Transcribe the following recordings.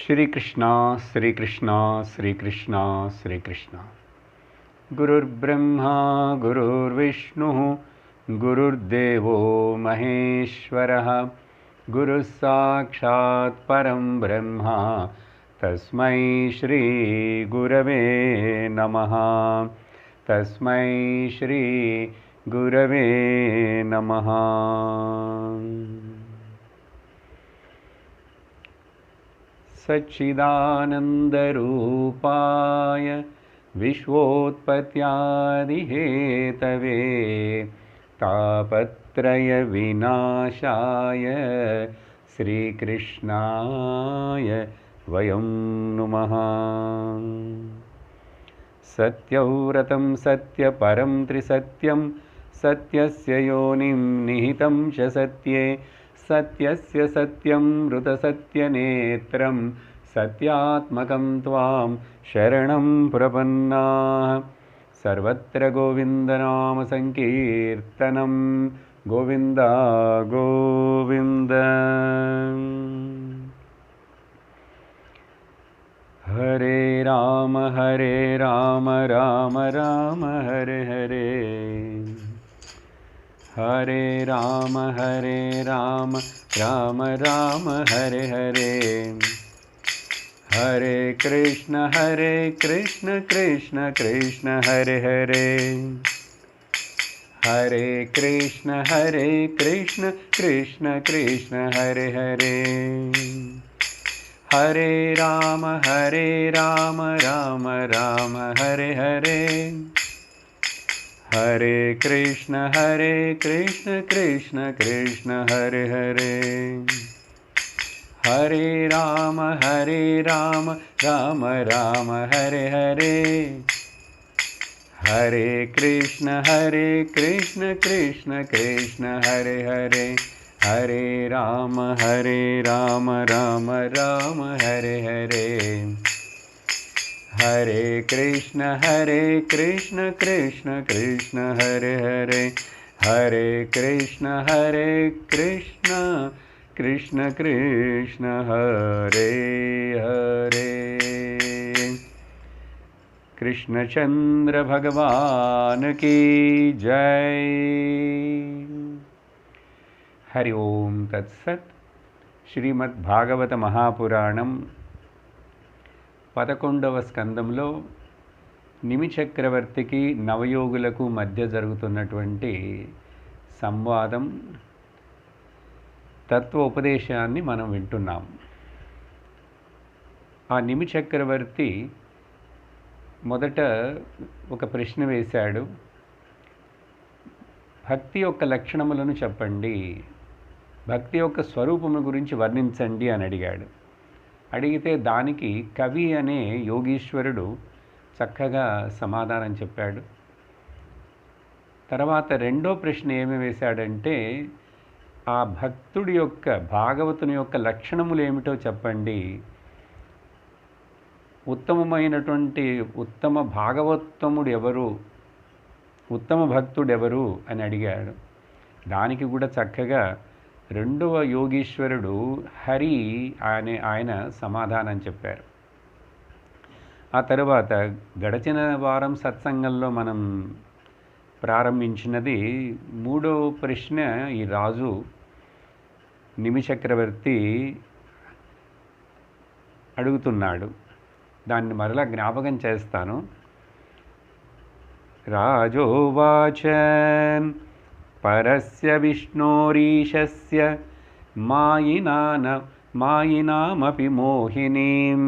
श्रीकृष्ण श्रीकृष्ण श्रीकृष्ण श्रीकृष्ण। गुरुर्ब्रह्मा गुरुर्विष्णुः गुरुर्देवो महेश्वरः गुरुः साक्षात् परं ब्रह्म तस्मै श्री गुरवे नमः। तस्मै श्री गुरवे नमः। सच्चिदानन्दरूपाय विश्वोत्पत्त्यादिहेतवे तापत्रयविनाशाय श्रीकृष्णाय वयं नुमः। सत्यव्रतं सत्यपरं त्रिसत्यं सत्यस्य योनिं निहितं च सत्ये सत्यस्य सत्यं ऋतसत्यनेत्रं सत्यात्मकं त्वां शरणं प्रपन्नाः। सर्वत्र गोविन्दनाम संकीर्तनं गोविन्द गोविन्द। हरे राम राम राम हरे हरे। हरे राम राम राम हरे हरे। हरे कृष्ण कृष्ण कृष्ण हरे हरे। हरे कृष्ण कृष्ण कृष्ण हरे हरे। हरे राम राम हरे हरे। हरे कृष्ण कृष्ण कृष्ण हरे हरे। हरे राम राम हरे हरे। हरे कृष्ण कृष्ण कृष्ण हरे हरे। हरे राम राम हरे हरे। हरे कृष्ण कृष्ण कृष्ण हरे हरे। हरे कृष्ण कृष्ण कृष्ण हरे हरे। कृष्णचंद्र भगवान की जय। हरि ओम तत्सत्। శ్రీమద్భాగవత మహాపురాణం 11వ స్కందంలో నిమిచక్రవర్తికి నవయోగులకు మధ్య జరుగుతున్నటువంటి సంవాదం, తత్వ ఉపదేశాన్ని మనం వింటున్నాం. ఆ నిమిచక్రవర్తి మొదట ఒక ప్రశ్న వేశాడు. భక్తి యొక్క లక్షణములను చెప్పండి, భక్తి యొక్క స్వరూపము గురించి వర్ణించండి అని అడిగాడు. అడిగితే దానికి కవి అనే యోగీశ్వరుడు చక్కగా సమాధానం చెప్పాడు. తర్వాత రెండో ప్రశ్న ఏమి వేశాడంటే, ఆ భక్తుడి యొక్క భాగవతుని యొక్క లక్షణములు ఏమిటో చెప్పండి, ఉత్తమమైనటువంటి ఉత్తమ భాగవతముడు ఎవరు, ఉత్తమ భక్తుడు ఎవరు అని అడిగాడు. దానికి కూడా చక్కగా రెండవ యోగీశ్వరుడు హరి ఆయన సమాధానం చెప్పారు. ఆ తర్వాత గడచిన వారం సత్సంగంలో మనం ప్రారంభించినది మూడవ ప్రశ్న. ఈ రాజు నిమిచక్రవర్తి అడుగుతున్నాడు, దాన్ని మరలా జ్ఞాపకం చేస్తాను. రాజోవాచ పరస్య విష్ణోరీశస్య మాయినామపి మోహినీం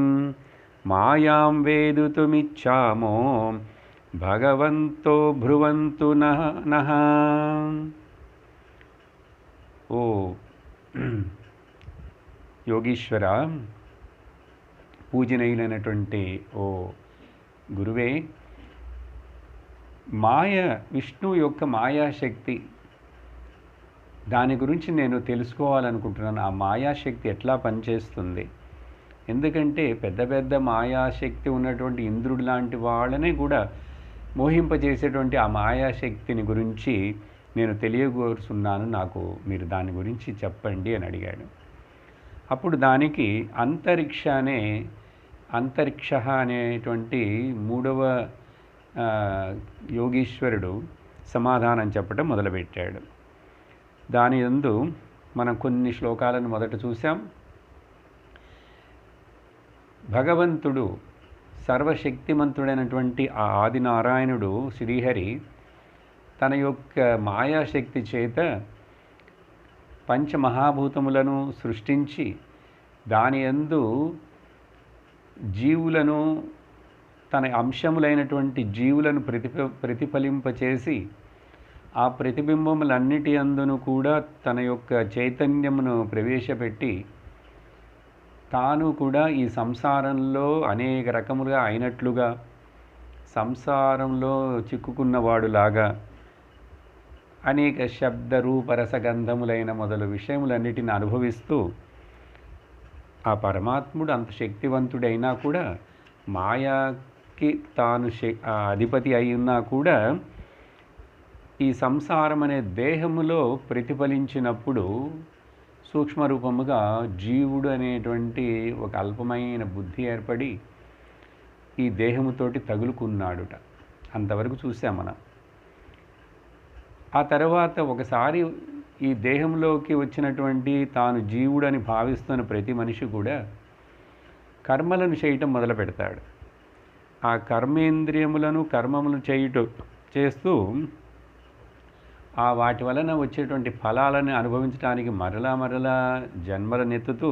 మాయాం వేదుతుమిచ్చామో భగవంతో భ్రువంతు నః. ఓ యోగీశ్వర, పూజనీయులైనటువంటి ఓ గురువే, విష్ణువు యొక్క మాయాశక్తి, దాని గురించి నేను తెలుసుకోవాలనుకుంటున్నాను. ఆ మాయాశక్తి ఎట్లా పనిచేస్తుంది? ఎందుకంటే పెద్ద పెద్ద మాయాశక్తి ఉన్నటువంటి ఇంద్రుడు లాంటి వాళ్ళనే కూడా మోహింపజేసేటువంటి ఆ మాయాశక్తిని గురించి నేను తెలియగోరుతున్నాను, నాకు మీరు దాని గురించి చెప్పండి అని అడిగాడు. అప్పుడు దానికి అంతరిక్ష అనేటువంటి మూడవ యోగీశ్వరుడు సమాధానం చెప్పడం మొదలుపెట్టాడు. దాని యందు మనం కొన్ని శ్లోకాలను మొదట చూసాం. భగవంతుడు సర్వశక్తిమంతుడైనటువంటి ఆ ఆదినారాయణుడు శ్రీహరి తన యొక్క మాయాశక్తి చేత పంచమహాభూతములను సృష్టించి దాని యందు జీవులను తన అంశములైనటువంటి జీవులను ప్రతిఫలింపచేసి ఆ ప్రతిబింబములన్నిటి అందును కూడా తన యొక్క చైతన్యమును ప్రవేశపెట్టి తాను కూడా ఈ సంసారంలో అనేక రకములుగా అయినట్లుగా సంసారంలో చిక్కుకున్నవాడులాగా అనేక శబ్ద రూపరసగంధములైన మొదలు విషయములన్నిటిని అనుభవిస్తూ ఆ పరమాత్ముడు అంత శక్తివంతుడైనా కూడా మాయాకి తాను అధిపతి అయినా కూడా ఈ సంసారం అనే దేహములో ప్రతిఫలించినప్పుడు సూక్ష్మరూపముగా జీవుడు అనేటువంటి ఒక అల్పమైన బుద్ధి ఏర్పడి ఈ దేహముతోటి తగులుకున్నాడుట. అంతవరకు చూసాం మనం. ఆ తర్వాత ఒకసారి ఈ దేహంలోకి వచ్చినటువంటి తాను జీవుడని భావిస్తున్న ప్రతి మనిషి కూడా కర్మలను చేయటం మొదలు పెడతాడు. ఆ కర్మేంద్రియములను కర్మములు చేస్తూ ఆ వాటి వలన వచ్చేటువంటి ఫలాలను అనుభవించడానికి మరలా జన్మలనెత్తుతూ,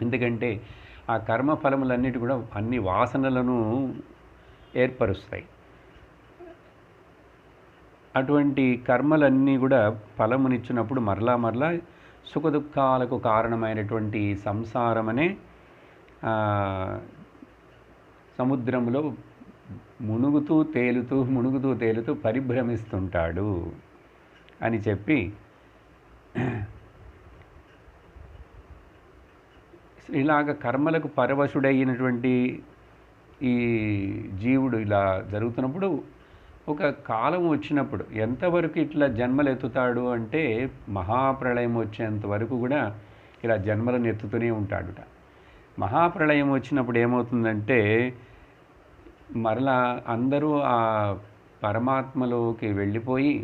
ఎందుకంటే ఆ కర్మ ఫలములన్నిటి కూడా అన్ని వాసనలను ఏర్పరుస్తాయి. అటువంటి కర్మలన్నీ కూడా ఫలమునిచ్చినప్పుడు మరలా సుఖదుఖాలకు కారణమైనటువంటి సంసారం అనే సముద్రంలో మునుగుతూ తేలుతూ పరిభ్రమిస్తుంటాడు అని చెప్పి ఇలాగ కర్మలకు పరవశుడైనటువంటి ఈ జీవుడు ఇలా జరుగుతున్నప్పుడు ఒక కాలం వచ్చినప్పుడు ఎంతవరకు ఇట్లా జన్మలు ఎత్తుతాడు అంటే మహాప్రళయం వచ్చేంత వరకు కూడా ఇలా జన్మలను ఎత్తుతూనే ఉంటాడుట. మహాప్రళయం వచ్చినప్పుడు ఏమవుతుందంటే మరలా అందరూ ఆ పరమాత్మలోకి వెళ్ళిపోయి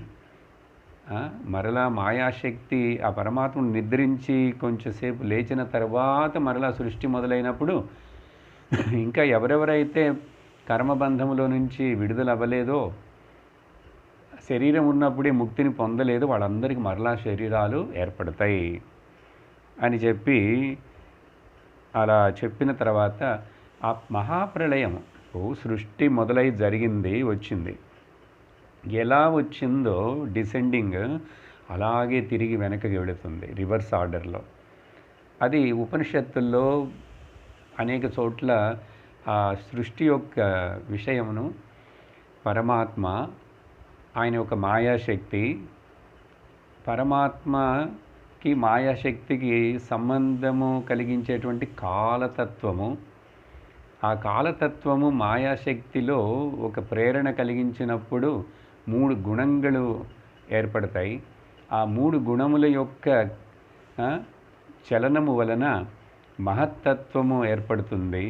మరలా మాయాశక్తి ఆ పరమాత్మను నిద్రించి కొంచెంసేపు లేచిన తర్వాత మరలా సృష్టి మొదలైనప్పుడు ఇంకా ఎవరెవరైతే కర్మబంధములో నుంచి విడుదల అవ్వలేదో, శరీరం ఉన్నప్పుడే ముక్తిని పొందలేదు, వాళ్ళందరికీ మరలా శరీరాలు ఏర్పడతాయి అని చెప్పి అలా చెప్పిన తర్వాత ఆ మహాప్రళయం సృష్టి మొదలై వచ్చింది. ఎలా వచ్చిందో డిసెండింగ్ అలాగే తిరిగి వెనక్కి వెళుతుంది రివర్స్ ఆర్డర్లో. అది ఉపనిషత్తుల్లో అనేక చోట్ల ఆ సృష్టి యొక్క విషయమును పరమాత్మ ఆయన యొక్క మాయాశక్తి, పరమాత్మకి మాయాశక్తికి సంబంధము కలిగించేటువంటి కాలతత్వము, ఆ కాలతత్వము మాయాశక్తిలో ఒక ప్రేరణ కలిగించినప్పుడు 3 గుణంಗಳು ఏర్పడతాయి. ఆ 3 గుణముల యొక్క చలనము వలన మహత్తత్వము ఏర్పడుతుంది.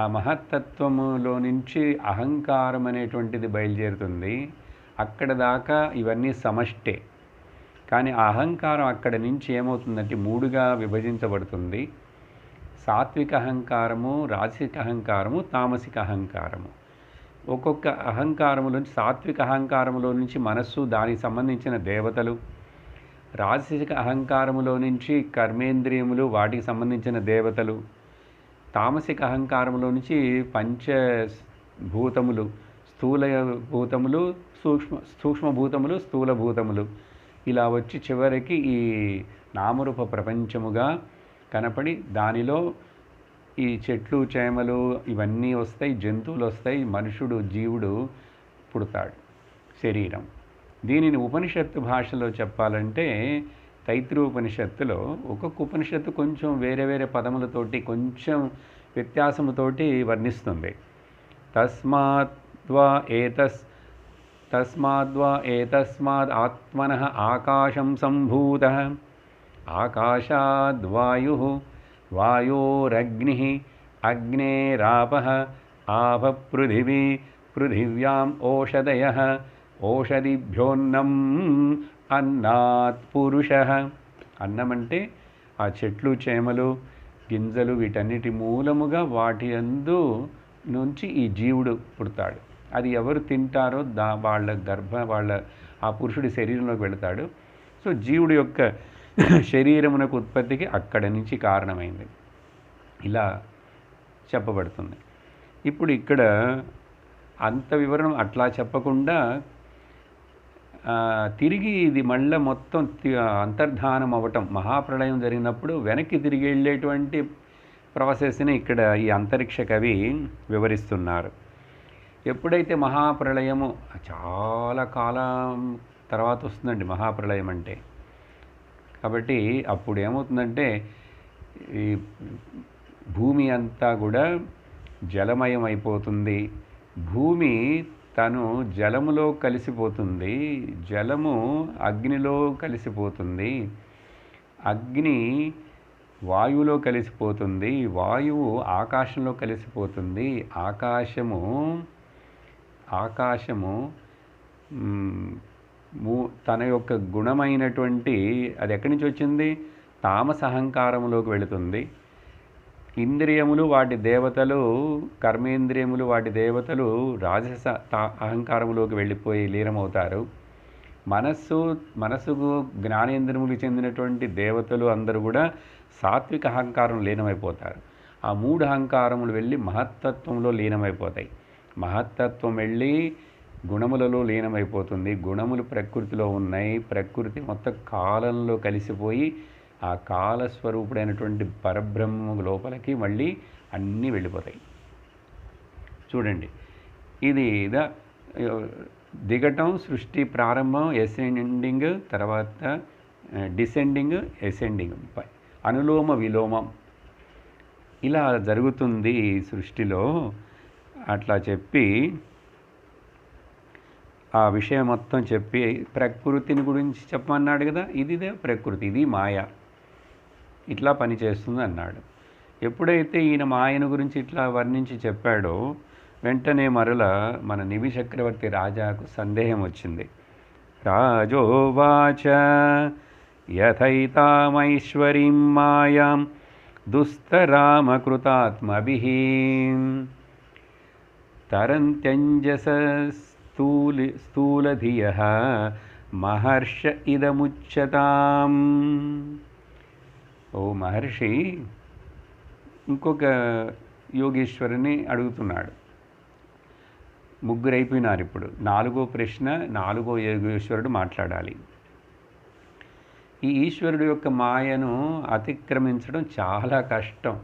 ఆ మహత్తత్వములో నుంచి అహంకారం అనేటువంటిది బయలుదేరుతుంది. అక్కడ దాకా ఇవన్నీ సమష్టే. కానీ ఆ అహంకారం అక్కడ నుంచి ఏమవుతుందంటే 3గా విభజించబడుతుంది. సాత్విక అహంకారము, రాజసిక అహంకారము, తామసిక అహంకారము. ఒక్కొక్క అహంకారములోంచి సాత్విక అహంకారములో నుంచి మనస్సు, దానికి సంబంధించిన దేవతలు, రాజసిక అహంకారములో నుంచి కర్మేంద్రియములు, వాటికి సంబంధించిన దేవతలు, తామసిక అహంకారములో నుంచి పంచభూతములు, స్థూల భూతములు, సూక్ష్మభూతములు, స్థూల భూతములు, ఇలా వచ్చి చివరికి ఈ నామరూప ప్రపంచముగా కనపడి దానిలో ఈ చెట్లు చేమలు ఇవన్నీ వస్తాయి, జంతువులు వస్తాయి, మనుషుడు జీవుడు పుడతాడు శరీరం. దీనిని ఉపనిషత్తు భాషలో చెప్పాలంటే తైత్రీయోపనిషత్తులో ఒక్కొక్క ఉపనిషత్తు కొంచెం వేరే పదములతోటి కొంచెం వ్యత్యాసముతోటి వర్ణిస్తుంది. తస్మాద్వా ఏతస్మాద్ ఆత్మనః ఆకాశం సంభూతః ఆకాశాద్వాయు వాయోరగ్ని అగ్నేరాపః ఆపః పృథివీ పృథివ్యాం ఓషధయః ఓషధిభ్యోన్నం అన్నాత్ పురుషః. అన్నం అంటే ఆ చెట్లు చేమలు గింజలు వీటన్నిటి మూలముగా వాటి యందు నుంచి ఈ జీవుడు పుడతాడు. అది ఎవరు తింటారో వాళ్ళ ఆ పురుషుడి శరీరంలోకి వెళతాడు. సో జీవుడి యొక్క శరీరమునకు ఉత్పత్తికి అక్కడి నుంచి కారణమైంది ఇలా చెప్పబడుతుంది. ఇప్పుడు ఇక్కడ అంత వివరణం అట్లా చెప్పకుండా తిరిగి ఇది మళ్ళీ మొత్తం అంతర్ధానం అవ్వటం, మహాప్రళయం జరిగినప్పుడు వెనక్కి తిరిగి వెళ్ళేటువంటి ప్రాసెస్ని ఇక్కడ ఈ అంతరిక్ష కవి వివరిస్తున్నారు. ఎప్పుడైతే మహాప్రళయము చాలా కాలం తర్వాత వస్తుందండి మహాప్రళయం అంటే, కాబట్టి అప్పుడు ఏమవుతుందంటే ఈ భూమి అంతా కూడా జలమయం అయిపోతుంది. భూమి తను జలములో కలిసిపోతుంది, జలము అగ్నిలో కలిసిపోతుంది, అగ్ని వాయువులో కలిసిపోతుంది, వాయువు ఆకాశంలో కలిసిపోతుంది, ఆకాశము తన యొక్క గుణమైనటువంటి అది ఎక్కడి నుంచి వచ్చింది, తామస అహంకారములోకి వెళుతుంది. ఇంద్రియములు వాటి దేవతలు, కర్మేంద్రియములు వాటి దేవతలు రాజస అహంకారములోకి వెళ్ళిపోయి లీనమవుతారు. మనస్సుకు జ్ఞానేంద్రియములకు చెందినటువంటి దేవతలు అందరూ కూడా సాత్విక అహంకారం లీనమైపోతారు. ఆ 3 అహంకారములు వెళ్ళి మహత్తత్వంలో లీనమైపోతాయి. మహత్తత్వం వెళ్ళి గుణములలో లీనమైపోతుంది. గుణములు ప్రకృతిలో ఉన్నాయి, ప్రకృతి మొత్తం కాలంలో కలిసిపోయి ఆ కాలస్వరూపుడైనటువంటి పరబ్రహ్మ లోపలికి మళ్ళీ అన్నీ వెళ్ళిపోతాయి. చూడండి, ఇది దిగటం, సృష్టి ప్రారంభం, అసెండింగ్, తర్వాత డిసెండింగ్, అసెండింగ్, అనులోమ విలోమం ఇలా జరుగుతుంది ఈ సృష్టిలో. అట్లా చెప్పి ఆ విషయం మొత్తం చెప్పి ప్రకృతిని గురించి చెప్పమన్నాడు కదా, ఇదిదే ప్రకృతి, ఇది మాయ, ఇట్లా పనిచేస్తుంది అన్నాడు. ఎప్పుడైతే ఈయన మాయను గురించి ఇట్లా వర్ణించి చెప్పాడో వెంటనే మరల మన నివి చక్రవర్తి రాజాకు సందేహం వచ్చింది. రాజోవాచ యథైతామైశ్వరీం మాయాం దుస్తరామకృతాత్మభిః తరంత్యంజస స్థూలధియః మహర్ష ఇదముచ్యతాం. ఓ మహర్షి ఇంకొక యోగీశ్వరుని అడుగుతున్నాడు. 3 అయిపోయినారు. ఇప్పుడు 4వ ప్రశ్న, 4వ యోగీశ్వరుడు మాట్లాడాలి. ఈ ఈశ్వరుడు యొక్క మాయను అతిక్రమించడం చాలా కష్టం.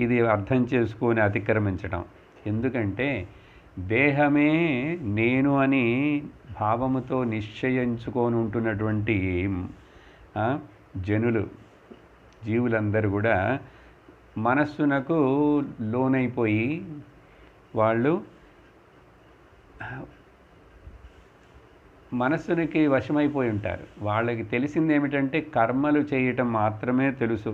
ఇది అర్థం చేసుకొని అతిక్రమించడం. ఎందుకంటే దేహమే నేను అని భావముతో నిశ్చయించుకొని ఉంటున్నటువంటి జీవులందరూ కూడా మనస్సునకు లోనైపోయి వాళ్ళు మనస్సునికి వశమైపోయి ఉంటారు. వాళ్ళకి తెలిసింది ఏమిటంటే కర్మలు చేయటం మాత్రమే తెలుసు.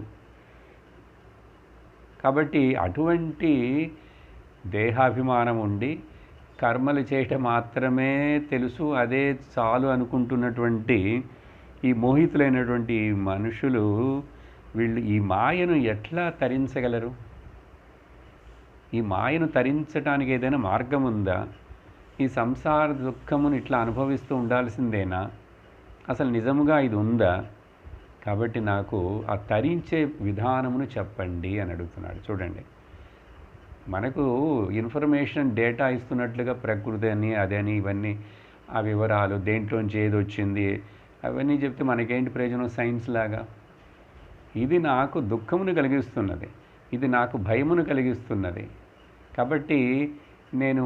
కాబట్టి అటువంటి దేహాభిమానం ఉండి కర్మలు చేయటం మాత్రమే తెలుసు, అదే చాలు అనుకుంటున్నటువంటి ఈ మోహితులైనటువంటి మనుషులు వీళ్ళు ఈ మాయను ఎట్లా తరించగలరు? ఈ మాయను తరించడానికి ఏదైనా మార్గం ఉందా? ఈ సంసార దుఃఖమును ఇట్లా అనుభవిస్తూ ఉండాల్సిందేనా? అసలు నిజముగా ఇది ఉందా? కాబట్టి నాకు ఆ తరించే విధానమును చెప్పండి అని అడుగుతున్నాడు. చూడండి, మనకు ఇన్ఫర్మేషన్ డేటా ఇస్తున్నట్లుగా ప్రకృతి అని అదని ఇవన్నీ ఆ వివరాలు దేంట్లోంచి ఏది వచ్చింది అవన్నీ చెప్తే మనకేంటి ప్రయోజనం? సైన్స్ లాగా. ఇది నాకు దుఃఖమును కలిగిస్తున్నది, ఇది నాకు భయమును కలిగిస్తున్నది. కాబట్టి నేను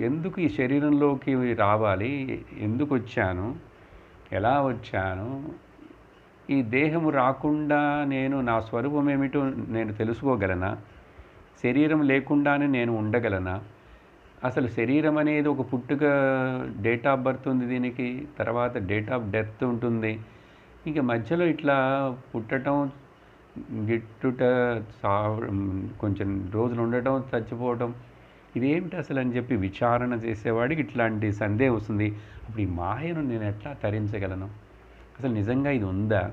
ఎందుకు ఈ శరీరంలోకి రావాలి, ఎందుకు వచ్చాను, ఎలా వచ్చాను, ఈ దేహము రాకుండా నేను నా స్వరూపం ఏమిటో నేను తెలుసుకోగలనా? శరీరం లేకుండానే నేను ఉండగలనా? అసలు శరీరం అనేది ఒక పుట్టుక, డేట్ ఆఫ్ బర్త్ ఉంది దీనికి, తర్వాత డేట్ ఆఫ్ డెత్ ఉంటుంది, ఇంక మధ్యలో ఇట్లా పుట్టటం, గిట్టుట, కొంచెం రోజులు ఉండటం, చచ్చిపోవటం, ఇదేమిటి అసలు అని చెప్పి విచారణ చేసేవాడికి ఇట్లాంటి సందేహం వస్తుంది. అప్పుడు ఈ మాయను నేను ఎట్లా తరించగలను, అసలు నిజంగా ఇది ఉందా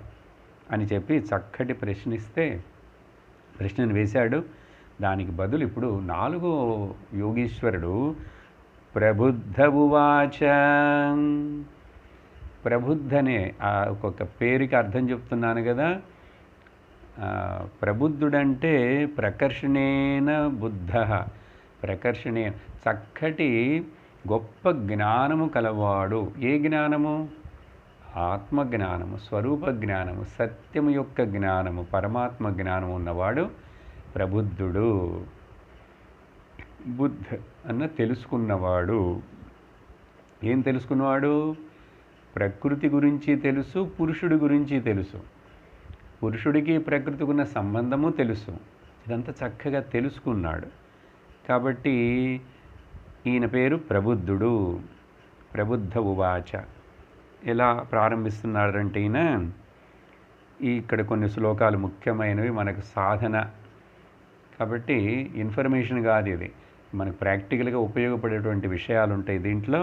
అని చెప్పి చక్కటి ప్రశ్నను వేశాడు. దానికి బదులు ఇప్పుడు 4వ యోగీశ్వరుడు ప్రబుద్ధ ఉవాచ. ప్రబుద్ధనే ఒక్కొక్క పేరుకి అర్థం చెప్తున్నాను కదా. ప్రబుద్ధుడంటే ప్రకర్షణేన బుద్ధ, ప్రకర్షణే చక్కటి గొప్ప జ్ఞానము కలవాడు. ఏ జ్ఞానము? ఆత్మజ్ఞానము, స్వరూప జ్ఞానము, సత్యము యొక్క జ్ఞానము, పరమాత్మ జ్ఞానము ఉన్నవాడు ప్రబుద్ధుడు. బుద్ధ అన్న తెలుసుకున్నవాడు. ఏం తెలుసుకున్నవాడు? ప్రకృతి గురించి తెలుసు, పురుషుడి గురించి తెలుసు, పురుషుడికి ప్రకృతికి ఉన్న సంబంధము తెలుసు. ఇదంతా చక్కగా తెలుసుకున్నాడు కాబట్టి ఈయన పేరు ప్రబుద్ధుడు. ప్రబుద్ధ ఉవాచ. ఎలా ప్రారంభిస్తున్నాడంటే ఈయన ఇక్కడ కొన్ని శ్లోకాలు ముఖ్యమైనవి, మనకు సాధన కాబట్టి ఇన్ఫర్మేషన్ కాదు ఇది, మనకు ప్రాక్టికల్గా ఉపయోగపడేటువంటి విషయాలు ఉంటాయి దీంట్లో.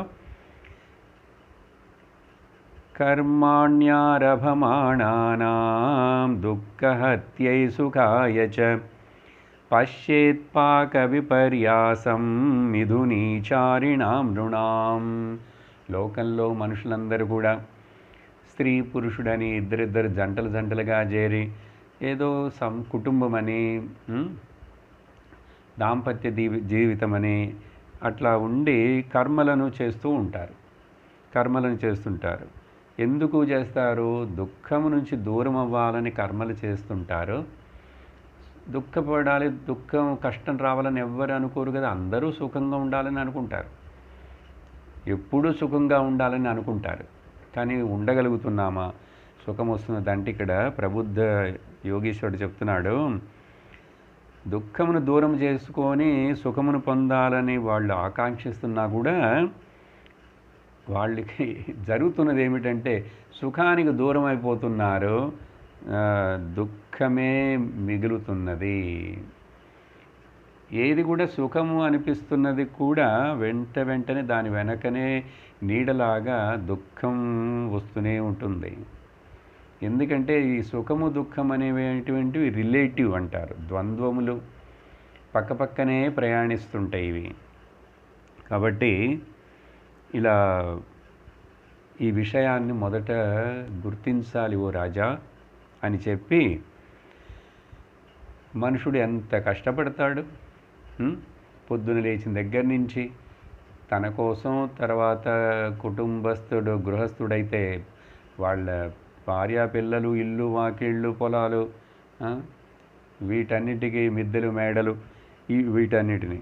కర్మాణ్యారభమాణానాం దుఃఖహత్యై సుఖాయ చ పశ్యేత్పాక విపర్యాసం మిథునీచారిణాం నృణాం. లోకంలో మనుషులందరూ కూడా స్త్రీ పురుషుడని ఇద్దరిద్దరు జంటలుగా చేరి ఏదో కుటుంబమని, దాంపత్య జీవితమని అట్లా ఉండి కర్మలను చేస్తుంటారు. ఎందుకు చేస్తారు? దుఃఖము నుంచి దూరం అవ్వాలని కర్మలు చేస్తుంటారు. దుఃఖపడాలి, కష్టం రావాలని ఎవ్వరు అనుకోరు కదా. అందరూ సుఖంగా ఉండాలని అనుకుంటారు, ఎప్పుడూ సుఖంగా ఉండాలని అనుకుంటారు. కానీ ఉండగలుగుతున్నామా? సుఖం వస్తున్నదంటే ఇక్కడ ప్రబుద్ధ యోగీశ్వరుడు చెప్తున్నాడు, దుఃఖమును దూరం చేసుకొని సుఖమును పొందాలని వాళ్ళు ఆకాంక్షిస్తున్నా కూడా వాళ్ళకి జరుగుతున్నది ఏమిటంటే సుఖానికి దూరం అయిపోతున్నారు, దుఃఖమే మిగులుతున్నది. ఏది కూడా సుఖము అనిపిస్తున్నది కూడా వెంటనే దాని వెనకనే నీడలాగా దుఃఖం వస్తూనే ఉంటుంది. ఎందుకంటే ఈ సుఖము దుఃఖం అనేటువంటివి రిలేటివ్ అంటారు, ద్వంద్వములు పక్కపక్కనే ప్రయాణిస్తుంటాయి ఇవి. కాబట్టి ఇలా ఈ విషయాన్ని మొదట గుర్తించాలి ఓ రాజా అని చెప్పి, మనుషుడు ఎంత కష్టపడతాడు, పొద్దున లేచిన దగ్గర నుంచి తన కోసం, తర్వాత కుటుంబస్తుడు గృహస్థుడైతే వాళ్ళ భార్య పిల్లలు, ఇల్లు వాకిళ్ళు పొలాలు, వీటన్నిటికీ మిద్దెలు మేడలు, వీటన్నిటిని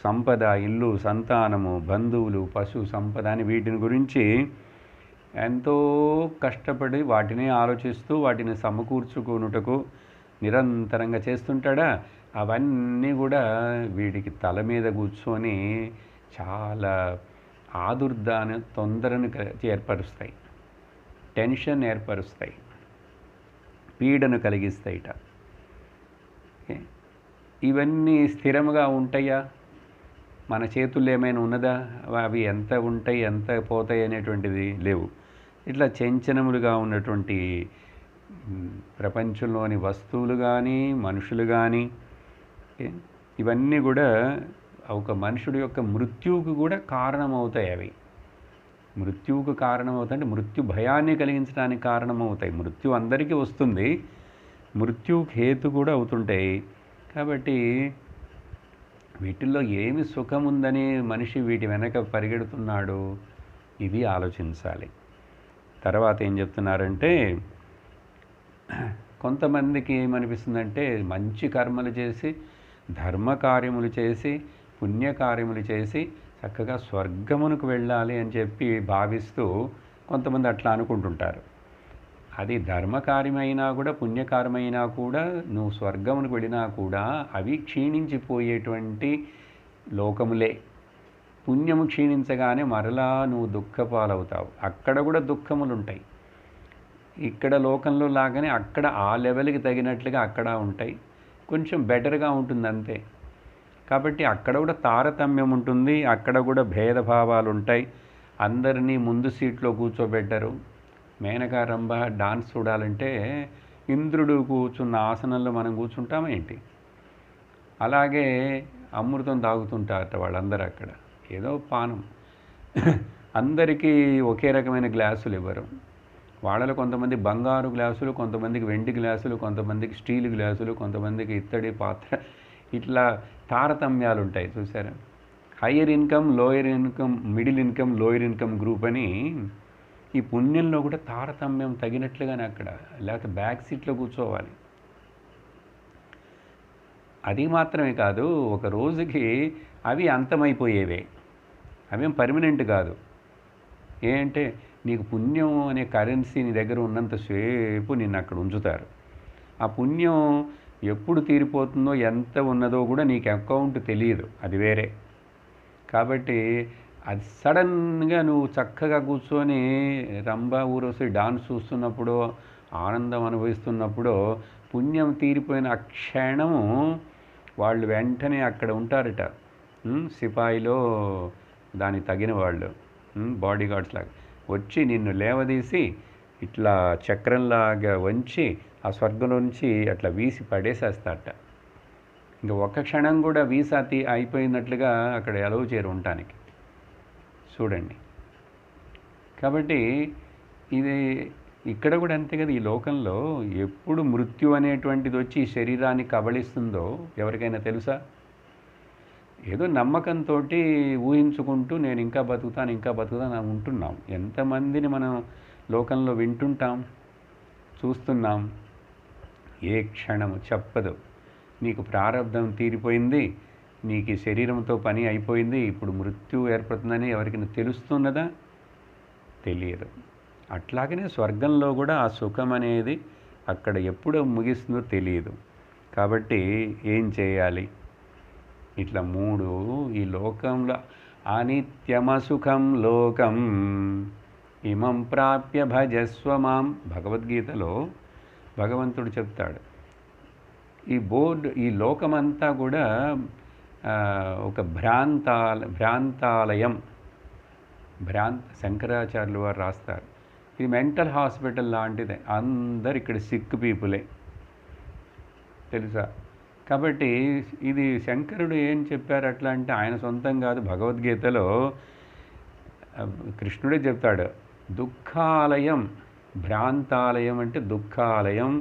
సంపద, ఇల్లు, సంతానము, బంధువులు, పశు సంపద అని వీటిని గురించి ఎంతో కష్టపడి వాటిని ఆలోచిస్తూ వాటిని సమకూర్చుకున్నటకు నిరంతరంగా చేస్తుంటాడా. అవన్నీ కూడా వీడికి తల మీద కూర్చొని చాలా ఆదుర్దాన్ని, తొందరను ఏర్పరుస్తాయి, టెన్షన్ ఏర్పరుస్తాయి, పీడను కలిగిస్తాయిట. ఇవన్నీ స్థిరముగా ఉంటాయా? మన చేతుల్లో ఏమైనా ఉన్నదా? అవి ఎంత ఉంటాయి, ఎంత పోతాయి అనేటువంటిది లేవు. ఇట్లా చంచనములుగా ఉన్నటువంటి ప్రపంచంలోని వస్తువులు కానీ, మనుషులు కానీ, ఇవన్నీ కూడా ఒక మనుషుడి యొక్క మృత్యువుకు కూడా కారణమవుతాయి. అవి మృత్యువుకు కారణమవుతాయి అంటే మృత్యు భయాన్ని కలిగించడానికి కారణమవుతాయి. మృత్యు అందరికీ వస్తుంది, మృత్యువుకి హేతు కూడా అవుతుంటాయి. కాబట్టి వీటిల్లో ఏమి సుఖం ఉందని మనిషి వీటి వెనక పరిగెడుతున్నాడు, ఇది ఆలోచించాలి. తర్వాత ఏం చెప్తున్నారంటే, కొంతమందికి ఏమనిపిస్తుందంటే మంచి కర్మలు చేసి, ధర్మకార్యములు చేసి, పుణ్యకార్యములు చేసి చక్కగా స్వర్గమునకు వెళ్ళాలి అని చెప్పి భావిస్తూ కొంతమంది అట్లా అనుకుంటుంటారు. అది ధర్మకార్యమైనా కూడా, పుణ్యకార్యమైనా కూడా, నువ్వు స్వర్గమునకు వెళ్ళినా కూడా అవి క్షీణించిపోయేటువంటి లోకములే. పుణ్యము క్షీణించగానే మరలా నువ్వు దుఃఖపాలవుతావు, అక్కడ కూడా దుఃఖములు ఉంటాయి. ఇక్కడ లోకంలో లాగానే అక్కడ ఆ లెవెల్కి తగినట్లుగా అక్కడ ఉంటాయి, కొంచెం బెటర్గా ఉంటుంది అంతే. కాబట్టి అక్కడ కూడా తారతమ్యం ఉంటుంది, అక్కడ కూడా భేదభావాలు ఉంటాయి. అందరినీ ముందు సీట్లో కూర్చోబెట్టరు. మేనకా రంభ డాన్స్ చూడాలంటే ఇంద్రుడు కూర్చున్న ఆసనంలో మనం కూర్చుంటామా ఏంటి? అలాగే అమృతం తాగుతుంటారట వాళ్ళందరూ అక్కడ, ఏదో పానం. అందరికీ ఒకే రకమైన గ్లాసులు ఇవ్వరు. వాళ్ళలో కొంతమంది బంగారు గ్లాసులు, కొంతమందికి వెండి గ్లాసులు, కొంతమందికి స్టీల్ గ్లాసులు, కొంతమందికి ఇత్తడి పాత్ర, ఇట్లా తారతమ్యాలు ఉంటాయి చూసారా. Higher income, lower income, middle income, lower income group అని ఈ పుణ్యంలో కూడా తారతమ్యం తగినట్లుగానే అక్కడ, లేకపోతే బ్యాక్ సీట్లో కూర్చోవాలి. అది మాత్రమే కాదు, ఒక రోజుకి అవి అంతమైపోయేవే, అవేం పర్మనెంట్ కాదు. ఏంటంటే నీకు పుణ్యం అనే కరెన్సీ నీ దగ్గర ఉన్నంతసేపు నిన్ను అక్కడ ఉంచుతారు. ఆ పుణ్యం ఎప్పుడు తీరిపోతుందో, ఎంత ఉన్నదో కూడా నీకు అకౌంట్ తెలియదు, అది వేరే. కాబట్టి అది సడన్గా నువ్వు చక్కగా కూర్చొని రంభా ఊరోసి డాన్స్ చూస్తున్నప్పుడు, ఆనందం అనుభవిస్తున్నప్పుడు, పుణ్యం తీరిపోయిన ఆ క్షణము వాళ్ళు వెంటనే అక్కడ ఉంటారట, సిపాయిలో దానికి తగిన వాళ్ళు, బాడీ గార్డ్స్ లాగా వచ్చి నిన్ను లేవదీసి ఇట్లా చక్రంలాగా వంచి ఆ స్వర్గంలోంచి అట్లా వీసి పడేసేస్తారట. ఇంకా ఒక్క క్షణం కూడా వీసా అయిపోయినట్లుగా అక్కడ ఎలవ్ చేయరు ఉండటానికి. చూడండి. కాబట్టి ఇది ఇక్కడ కూడా అంతే కదా. ఈ లోకంలో ఎప్పుడు మృత్యు అనేటువంటిది వచ్చి ఈ శరీరాన్ని కబళిస్తుందో ఎవరికైనా తెలుసా? ఏదో నమ్మకంతో ఊహించుకుంటూ నేను ఇంకా బతుకుతాను ఉంటున్నాం. ఎంతమందిని మనం లోకంలో వింటుంటాం, చూస్తున్నాం. ఏ క్షణము చెప్పదు, నీకు ప్రారంధం తీరిపోయింది, నీకు ఈ శరీరంతో పని అయిపోయింది, ఇప్పుడు మృత్యు ఏర్పడుతుందని ఎవరికైనా తెలుస్తున్నదా? తెలియదు. అట్లాగనే స్వర్గంలో కూడా ఆ సుఖం అనేది అక్కడ ఎప్పుడు ముగిస్తుందో తెలియదు. కాబట్టి ఏం చేయాలి? ఇట్లా మూడు, ఈ లోకంలో అనిత్యమసుఖం లోకం ఇమం ప్రాప్య భజస్వ మాం, భగవద్గీతలో భగవంతుడు చెప్తాడు. ఈ లోకమంతా కూడా ఒక భ్రాంతాలయం. శంకరాచార్యులు వారు రాస్తారు, ఇది మెంటల్ హాస్పిటల్ లాంటిదే, అందరు ఇక్కడ సిక్ పీపులే, తెలుసా. కాబట్టి ఇది శంకరుడు ఏం చెప్పారు అట్లా అంటే, ఆయన సొంతం కాదు, భగవద్గీతలో కృష్ణుడే చెప్తాడు. దుఃఖాలయం, భ్రాంతాలయం అంటే దుఃఖాలయం,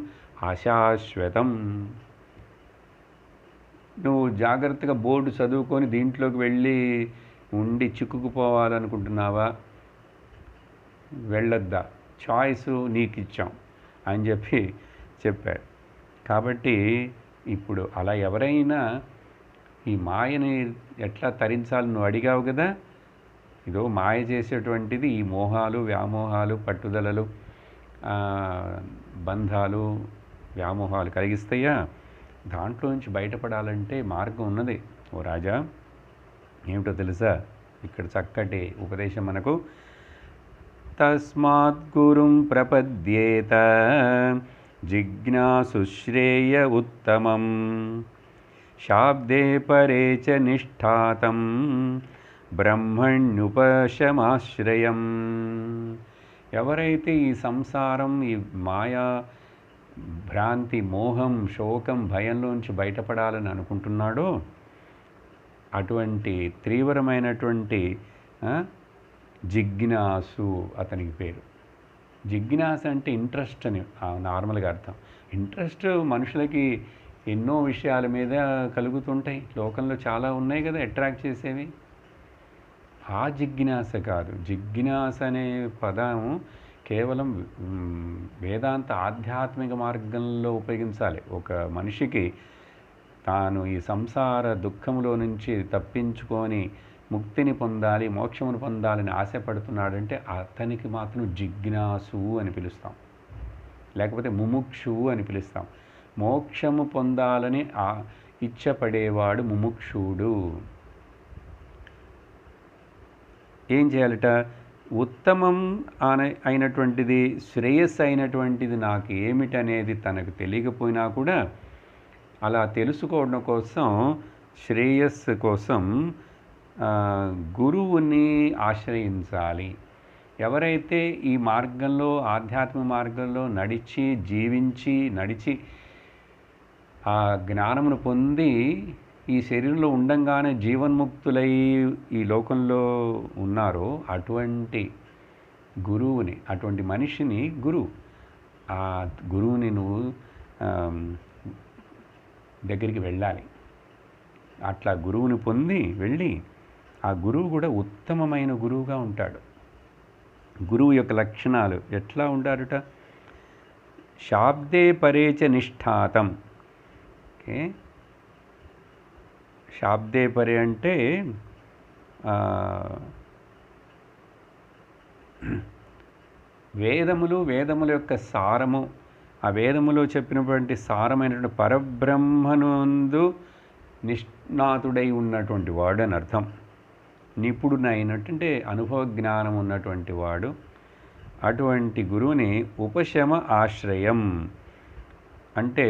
అశాశ్వతం. నువ్వు జాగ్రత్తగా బోర్డు చదువుకొని దీంట్లోకి వెళ్ళి ఉండి చిక్కుకుపోవాలనుకుంటున్నావా? వెళ్ళొద్దా? చాయిస్ నీకు ఇచ్చాం అని చెప్పారు. కాబట్టి ఇప్పుడు అలా ఎవరైనా ఈ మాయని ఎట్లా తరించాలి నువ్వు అడిగావు కదా. ఇదో మాయ చేసేటువంటిది ఈ మోహాలు, వ్యామోహాలు, పట్టుదలలు, బంధాలు, వ్యామోహాలు కలిగిస్తాయా. దాంట్లో నుంచి బయటపడాలంటే మార్గం ఉన్నది ఓ రాజా. ఏమిటో తెలుసా? ఇక్కడ చక్కటి ఉపదేశం మనకు. తస్మాత్ గురుం ప్రపద్యేత జిజ్ఞాసు శ్రేయ ఉత్తమం శాబ్దే పరే చ నిష్ఠాతం బ్రహ్మణ్యుపశమాశ్రయం. ఎవరైతే ఈ సంసారం, ఈ మాయా, భ్రాంతి, మోహం, శోకం, భయంలోంచి బయటపడాలని అనుకుంటున్నాడో, అటువంటి తీవ్రమైనటువంటి జిజ్ఞాసు అతనికి పేరు. జిజ్ఞాస అంటే ఇంట్రెస్ట్ అని నార్మల్గా అర్థం. ఇంట్రెస్ట్ మనుషులకి ఎన్నో విషయాల మీద కలుగుతుంటాయి, లోకంలో చాలా ఉన్నాయి కదా అట్రాక్ట్ చేసేవి. ఆ జిజ్ఞాస కాదు. జిజ్ఞాస అనే పదం కేవలం వేదాంత ఆధ్యాత్మిక మార్గంలో ఉపయోగించాలి. ఒక మనిషికి తాను ఈ సంసార దుఃఖంలో నుంచి తప్పించుకొని ముక్తిని పొందాలి, మోక్షమును పొందాలని ఆశపడుతున్నాడంటే అతనికి మాత్రం జిజ్ఞాసు అని పిలుస్తాం, లేకపోతే ముముక్షువు అని పిలుస్తాం. మోక్షము పొందాలని ఇచ్చపడేవాడు ముముక్షుడు. ఏం చేయాలట? ఉత్తమం అయినటువంటిది, శ్రేయస్సు అయినటువంటిది నాకు ఏమిటనేది తనకు తెలియకపోయినా కూడా అలా తెలుసుకోవడం కోసం, శ్రేయస్సు కోసం గురువుని ఆశ్రయించాలి. ఎవరైతే ఈ మార్గంలో, ఆధ్యాత్మిక మార్గంలో నడిచి ఆ జ్ఞానమును పొంది ఈ శరీరంలో ఉండంగానే జీవన్ముక్తులై ఈ లోకంలో ఉన్నారో అటువంటి గురువుని, అటువంటి మనిషిని ఆ గురువుని నువ్వు దగ్గరికి వెళ్ళాలి. అట్లా గురువుని పొంది వెళ్ళి ఆ గురువు కూడా ఉత్తమమైన గురువుగా ఉంటాడు. గురువు యొక్క లక్షణాలు ఎట్లా ఉంటారట? శాబ్దే పరేచ నిష్ఠాతం. ఓకే, శాబ్దే పరే అంటే వేదముల యొక్క సారము, ఆ వేదములో చెప్పినటువంటి సారమైనటువంటి పరబ్రహ్మనందు నిష్ణాతుడై ఉన్నటువంటి వాడు అని అర్థం. నిపుణుడైనటువంటి అనుభవ జ్ఞానం ఉన్నటువంటి వాడు. అటువంటి గురువుని ఉపశమ ఆశ్రయం అంటే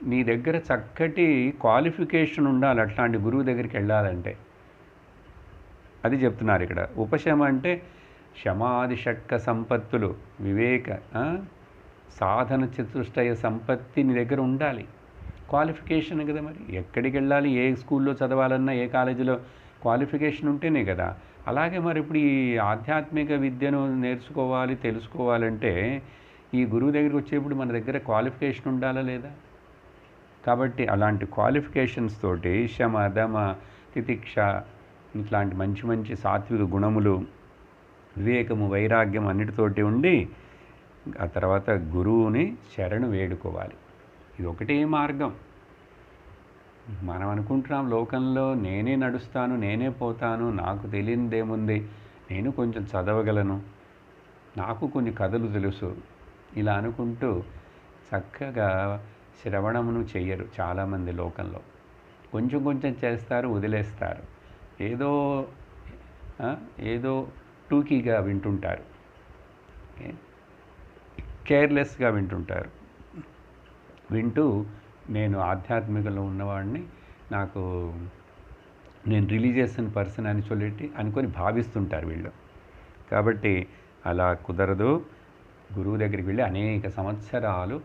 నీ దగ్గర చక్కటి క్వాలిఫికేషన్ ఉండాలి అట్లాంటి గురువు దగ్గరికి వెళ్ళాలంటే. అది చెప్తున్నారు ఇక్కడ. ఉపశమ అంటే శమాది షట్క సంపత్తులు, వివేక, సాధన చతుష్టయ సంపత్తి నీ దగ్గర ఉండాలి. క్వాలిఫికేషన్ కదా, మరి ఎక్కడికి వెళ్ళాలి, ఏ స్కూల్లో చదవాలన్నా, ఏ కాలేజీలో క్వాలిఫికేషన్ ఉంటేనే కదా. అలాగే మరి ఇప్పుడు ఈ ఆధ్యాత్మిక విద్యను నేర్చుకోవాలి, తెలుసుకోవాలంటే ఈ గురువు దగ్గరికి వచ్చేప్పుడు మన దగ్గర క్వాలిఫికేషన్ ఉండాలా లేదా? కాబట్టి అలాంటి క్వాలిఫికేషన్స్ తోటి శమ, దమ, తితిక్ష ఇట్లాంటి మంచి మంచి సాత్విక గుణములు, వివేకము, వైరాగ్యం అన్నిటితోటి ఉండి ఆ తర్వాత గురువుని శరణు వేడుకోవాలి. ఇది ఒకటే మార్గం. మనం అనుకుంటున్నాం లోకంలో నేనే నడుస్తాను, నేనే పోతాను, నాకు తెలియనిదేముంది, నేను కొంచెం చదవగలను, నాకు కొన్ని కథలు తెలుసు, ఇలా అనుకుంటూ చక్కగా శ్రవణమును చెయ్యరు చాలామంది లోకంలో. కొంచెం కొంచెం చేస్తారు, వదిలేస్తారు. ఏదో టూకీగా వింటుంటారు, కేర్లెస్గా వింటుంటారు. వింటూ నేను ఆధ్యాత్మికంలో ఉన్నవాడిని, నేను రిలీజియస్ పర్సన్ అని అనుకొని భావిస్తుంటారు వీళ్ళు. కాబట్టి అలా కుదరదు. గురువు దగ్గరికి వెళ్ళి అనేక సంవత్సరాలు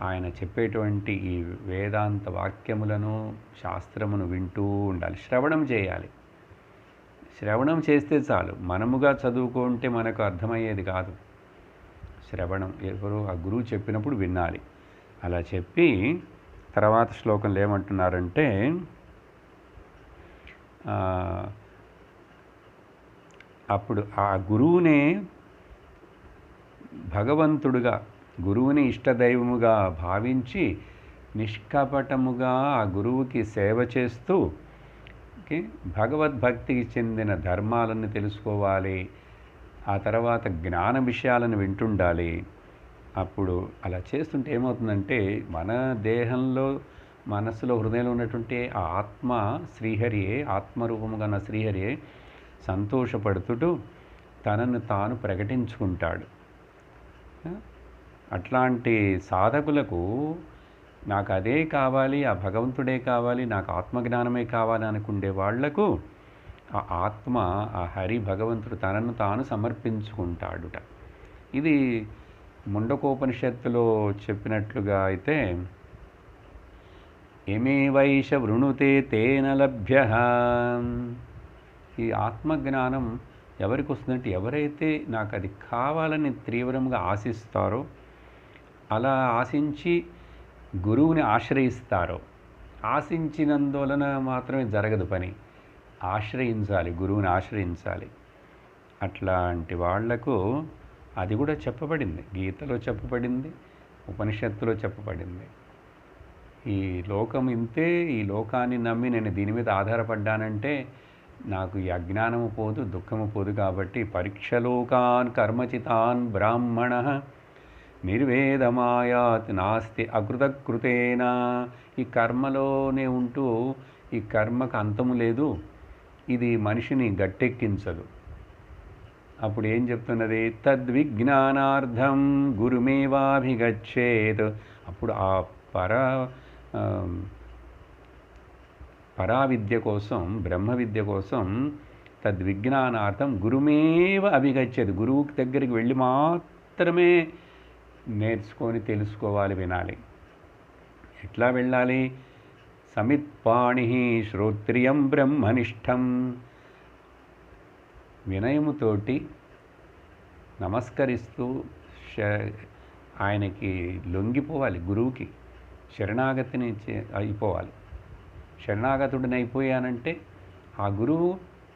ఆయన చెప్పేటువంటి ఈ వేదాంత వాక్యములను, శాస్త్రమును వింటూ ఉండాలి. శ్రవణం చేయాలి. శ్రవణం చేస్తే చాలు. మనముగా చదువుకుంటే మనకు అర్థమయ్యేది కాదు. శ్రవణం, ఎవరు ఆ గురువు చెప్పినప్పుడు వినాలి. అలా చెప్పి తర్వాత శ్లోకంలో ఏమంటున్నారంటే, అప్పుడు ఆ గురువునే భగవంతుడుగా, గురువుని ఇష్టదైవముగా భావించి నిష్కపటముగా ఆ గురువుకి సేవ చేస్తూ భగవద్భక్తికి చెందిన ధర్మాలను తెలుసుకోవాలి. ఆ తర్వాత జ్ఞాన విషయాలను వింటుండాలి. అప్పుడు అలా చేస్తుంటే ఏమవుతుందంటే మన దేహంలో, మనస్సులో, హృదయంలో ఉన్నటువంటి ఆ ఆత్మ శ్రీహరియే, ఆత్మరూపముగా ఉన్న శ్రీహరియే సంతోషపడుతూ తనను తాను ప్రకటించుకుంటాడు. అట్లాంటి సాధకులకు నాకు అదే కావాలి, ఆ భగవంతుడే కావాలి, నాకు ఆత్మజ్ఞానమే కావాలి అనుకునే వాళ్లకు ఆ ఆత్మ, ఆ హరి భగవంతుడు తనను తాను సమర్పించుకుంటాడుట. ఇది ముండకోపనిషత్తులో చెప్పినట్లుగా అయితే, ఏమేవైష వృణుతే తేన లభ్య. ఈ ఆత్మజ్ఞానం ఎవరికి వస్తుందంటే, ఎవరైతే నాకు అది కావాలని తీవ్రంగా ఆశిస్తారో, అలా ఆశించి గురువుని ఆశ్రయిస్తారో, ఆశించినందువలన మాత్రమే జరగదు పని, ఆశ్రయించాలి, గురువుని ఆశ్రయించాలి. అట్లాంటి వాళ్లకు అది కూడా చెప్పబడింది, గీతలో చెప్పబడింది, ఉపనిషత్తులో చెప్పబడింది. ఈ లోకం ఇంతే, ఈ లోకాన్ని నమ్మి నేను దీని మీద ఆధారపడ్డానంటే నాకు ఈ అజ్ఞానము పోదు, దుఃఖము పోదు. కాబట్టి పరీక్షలోకాన్ కర్మచితాన్ బ్రాహ్మణ నిర్వేదమాయాత్ నాస్తి అకృతకృతేన. ఈ కర్మలోనే ఉంటూ ఈ కర్మకు అంతము లేదు, ఇది మనిషిని గట్టెక్కించదు. అప్పుడు ఏం చెప్తున్నది? తద్విజ్ఞానార్థం గురుమేవాభిగచ్చేత్. అప్పుడు ఆ పరా పరావిద్య కోసం, బ్రహ్మ విద్య కోసం తద్విజ్ఞానార్థం గురుమేవ అభిగచ్చేది. గురువు దగ్గరికి వెళ్ళి మాత్రమే నేర్చుకొని తెలుసుకోవాలి, వినాలి. ఎట్లా వెళ్ళాలి? సమిత్పాణి శ్రోత్రియం బ్రహ్మనిష్టం. వినయముతోటి నమస్కరిస్తూ ఆయనకి లొంగిపోవాలి, గురువుకి శరణాగతిని అయిపోవాలి. శరణాగతుడిని అయిపోయానంటే ఆ గురువు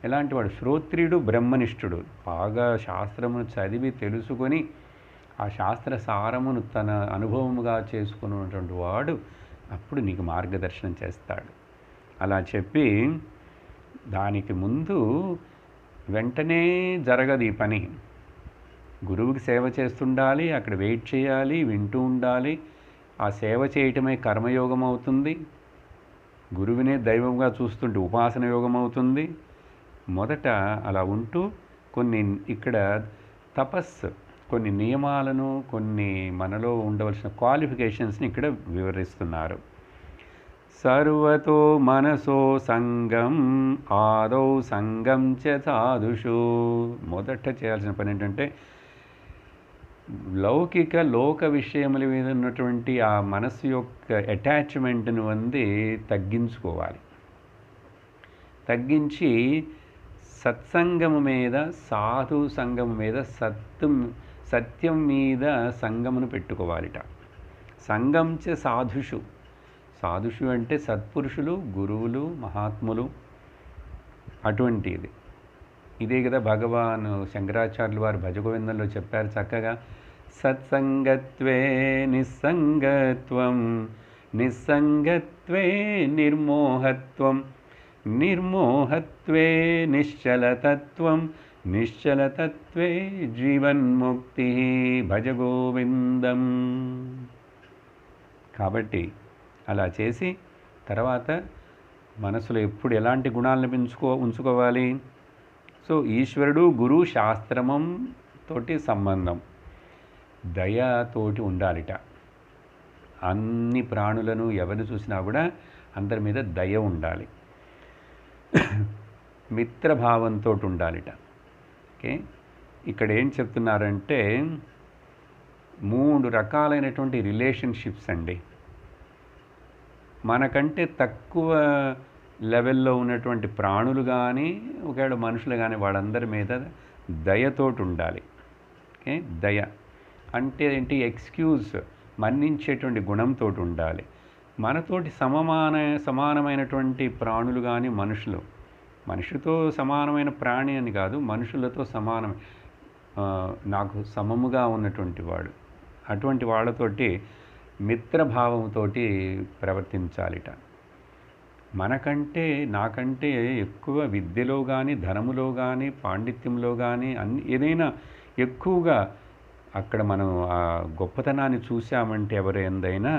ఎలాంటి వాడు? శ్రోత్రియుడు, బ్రహ్మనిష్ఠుడు. బాగా శాస్త్రమును చదివి తెలుసుకొని ఆ శాస్త్ర సారమును తన అనుభవముగా చేసుకున్నటువంటి వాడు అప్పుడు నీకు మార్గదర్శనం చేస్తాడు. అలా చెప్పి దానికి ముందు వెంటనే జరగదు ఈ పని. గురువుకి సేవ చేస్తుండాలి, అక్కడ వెయిట్ చేయాలి, వింటూ ఉండాలి. ఆ సేవ చేయటమే కర్మయోగం అవుతుంది. గురువునే దైవంగా చూస్తుంటే ఉపాసన యోగం అవుతుంది. మొదట అలా ఉంటూ కొన్ని ఇక్కడ తపస్సు, కొన్ని నియమాలను, కొన్ని మనలో ఉండవలసిన క్వాలిఫికేషన్స్ని ఇక్కడ వివరిస్తున్నారు. సర్వతో మనసో సంగం ఆదౌ సంగం చ సాధుషు. మొదట చేయాల్సిన పని ఏంటంటే లౌకిక లోక విషయముల మీద ఉన్నటువంటి ఆ మనస్సు యొక్క అటాచ్మెంట్ను తగ్గించుకోవాలి. తగ్గించి సత్సంగము మీద, సాధు సంగము మీద, సత్యం మీద సంగమును పెట్టుకోవాలిట. సంగంచ సాధుషు. సాధుషు అంటే సత్పురుషులు, గురువులు, మహాత్ములు. అటువంటిది ఇదే కదా భగవాన్ శంకరాచార్యులు వారు భజగోవిందంలో చెప్పారు చక్కగా. సత్సంగత్వే నిస్సంగత్వం, నిస్సంగత్వే నిర్మోహత్వం, నిర్మోహత్వే నిశ్చలతత్వం, నిశ్చలతత్వే జీవన్ముక్తి. భజగోవిందం. కాబట్టి అలా చేసి తర్వాత మనసులో ఎప్పుడు ఎలాంటి గుణాలను ఉంచుకోవాలి? సో ఈశ్వరుడు, గురువు, శాస్త్రమం తోటి సంబంధం, దయతోటి ఉండాలిట. అన్ని ప్రాణులను ఎవరిని చూసినా కూడా అందరి మీద దయ ఉండాలి, మిత్రభావంతో ఉండాలిట. ఓకే, ఇక్కడ ఏం చెప్తున్నారంటే 3 రకాలైనటువంటి రిలేషన్షిప్స్ అండి. మనకంటే తక్కువ లెవెల్లో ఉన్నటువంటి ప్రాణులు కానీ, ఒకవేళ మనుషులు కానీ, వాళ్ళందరి మీద దయతోటి ఉండాలి. ఓకే, దయ అంటే ఏంటి? ఎక్స్క్యూజ్, మన్నించేటువంటి గుణంతో ఉండాలి. మనతోటి సమానమైనటువంటి ప్రాణులు కానీ, మనిషితో సమానమైన ప్రాణి అని కాదు, మనుషులతో సమానం, నాకు సమముగా ఉన్నటువంటి వాడు, అటువంటి వాళ్ళతోటి మిత్రభావంతో ప్రవర్తించాలిట. నాకంటే ఎక్కువ విద్యలో కానీ, ధనములో కానీ, పాండిత్యంలో కానీ, ఏదైనా ఎక్కువగా అక్కడ మనం ఆ గొప్పతనాన్ని చూసామంటే ఎవరైనా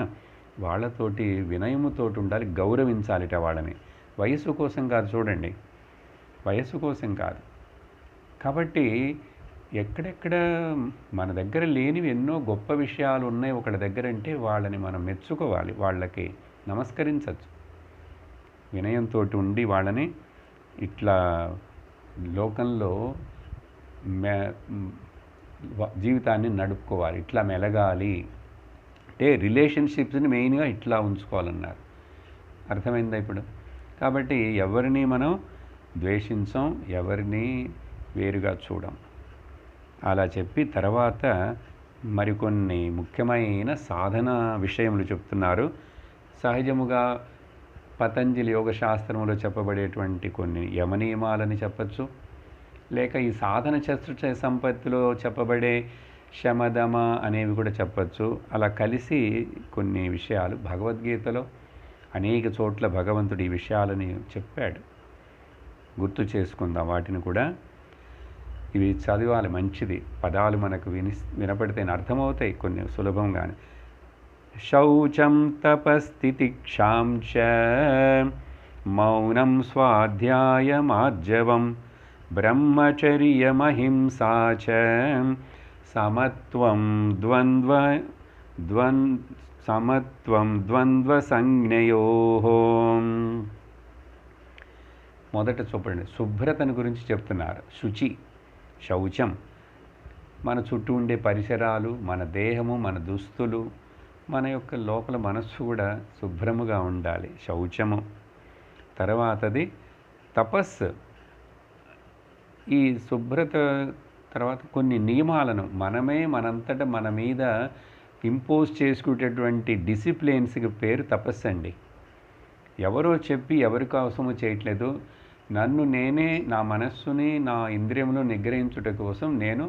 వాళ్ళతోటి వినయముతో ఉండాలి, గౌరవించాలిట వాళ్ళని. వయస్సు కోసం కాదు, చూడండి, వయస్సు కోసం కాదు. కాబట్టి ఎక్కడెక్కడ మన దగ్గర లేనివి ఎన్నో గొప్ప విషయాలు ఉన్నాయి ఒకళ్ళ దగ్గర అంటే వాళ్ళని మనం మెచ్చుకోవాలి, వాళ్ళకి నమస్కరించవచ్చు, వినయంతో ఉండి వాళ్ళని ఇట్లా లోకంలో జీవితాన్ని నడుపుకోవాలి, ఇట్లా మెలగాలి అంటే రిలేషన్షిప్స్ని మెయిన్గా ఇట్లా ఉంచుకోవాలన్నారు. అర్థమైందా ఇప్పుడు? కాబట్టి ఎవరిని మనం ద్వేషించం, ఎవరిని వేరుగా చూడం. అలా చెప్పి తర్వాత మరికొన్ని ముఖ్యమైన సాధన విషయములు చెప్తున్నారు. సహజముగా పతంజలి యోగశాస్త్రంలో చెప్పబడేటువంటి కొన్ని యమనియమాలని చెప్పచ్చు, లేక ఈ సాధన చతుర్చ సంపత్తిలో చెప్పబడే శమదమ అనేవి కూడా చెప్పచ్చు. అలా కలిసి కొన్ని విషయాలు భగవద్గీతలో అనేక చోట్ల భగవంతుడు ఈ విషయాలని చెప్పాడు. గుర్తు చేసుకుందాం వాటిని కూడా. ఇవి చదవాలి, మంచిది. పదాలు మనకు వినపడితే అర్థమవుతాయి కొన్ని సులభంగానే. శౌచం తపస్థితిక్షాం చ మౌనం స్వాధ్యాయమార్జవం బ్రహ్మచర్యమహింసా చ సమత్వం ద్వంద్వ సంజ్ఞయోః. మొదట చూపండి, శుభ్రతను గురించి చెప్తున్నారు. శుచి, శౌచం, మన చుట్టూ ఉండే పరిసరాలు, మన దేహము, మన దుస్తులు, మన యొక్క లోపల మనస్సు కూడా శుభ్రముగా ఉండాలి, శౌచము. తర్వాతది తపస్సు. ఈ శుభ్రత తర్వాత కొన్ని నియమాలను మనమే మనంతట మన మీద ఇంపోజ్ చేసుకునేటటువంటి డిసిప్లిన్స్కి పేరు తపస్సు అండి. ఎవరో చెప్పి ఎవరి కోసమో చేయట్లేదు. నన్ను నేనే, నా మనస్సుని, నా ఇంద్రియములు నిగ్రహించుట కోసం నేను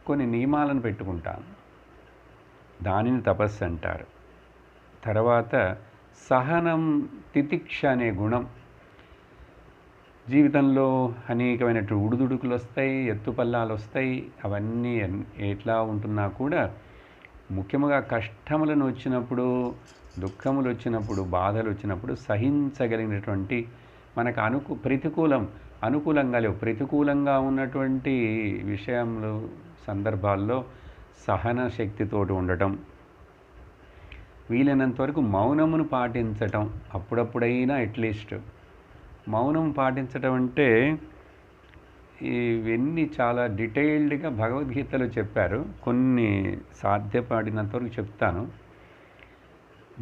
కొన్ని నియమాలను పెట్టుకుంటాను. దానిని తపస్సు అంటారు. తర్వాత సహనం, తితిక్ష అనే గుణం. జీవితంలో అనేకమైనటువంటి ఉడుదుడుకులు వస్తాయి, ఎత్తుపల్లాలు వస్తాయి. అవన్నీ ఎట్లా ఉంటున్నా కూడా ముఖ్యంగా కష్టములను వచ్చినప్పుడు, దుఃఖములు వచ్చినప్పుడు, బాధలు వచ్చినప్పుడు సహించగలిగినటువంటి, మనకు అనుకూలంగా లేవు, ప్రతికూలంగా ఉన్నటువంటి విషయంలో సందర్భాల్లో సహన శక్తితోటి ఉండటం, వీలైనంత వరకు మౌనమును పాటించటం. అప్పుడప్పుడైనా అట్లీస్ట్ మౌనం పాటించటం అంటే ఇవన్నీ చాలా డీటెయిల్డ్గా భగవద్గీతలో చెప్పారు. కొన్ని సాధ్యపడినంత వరకు చెప్తాను.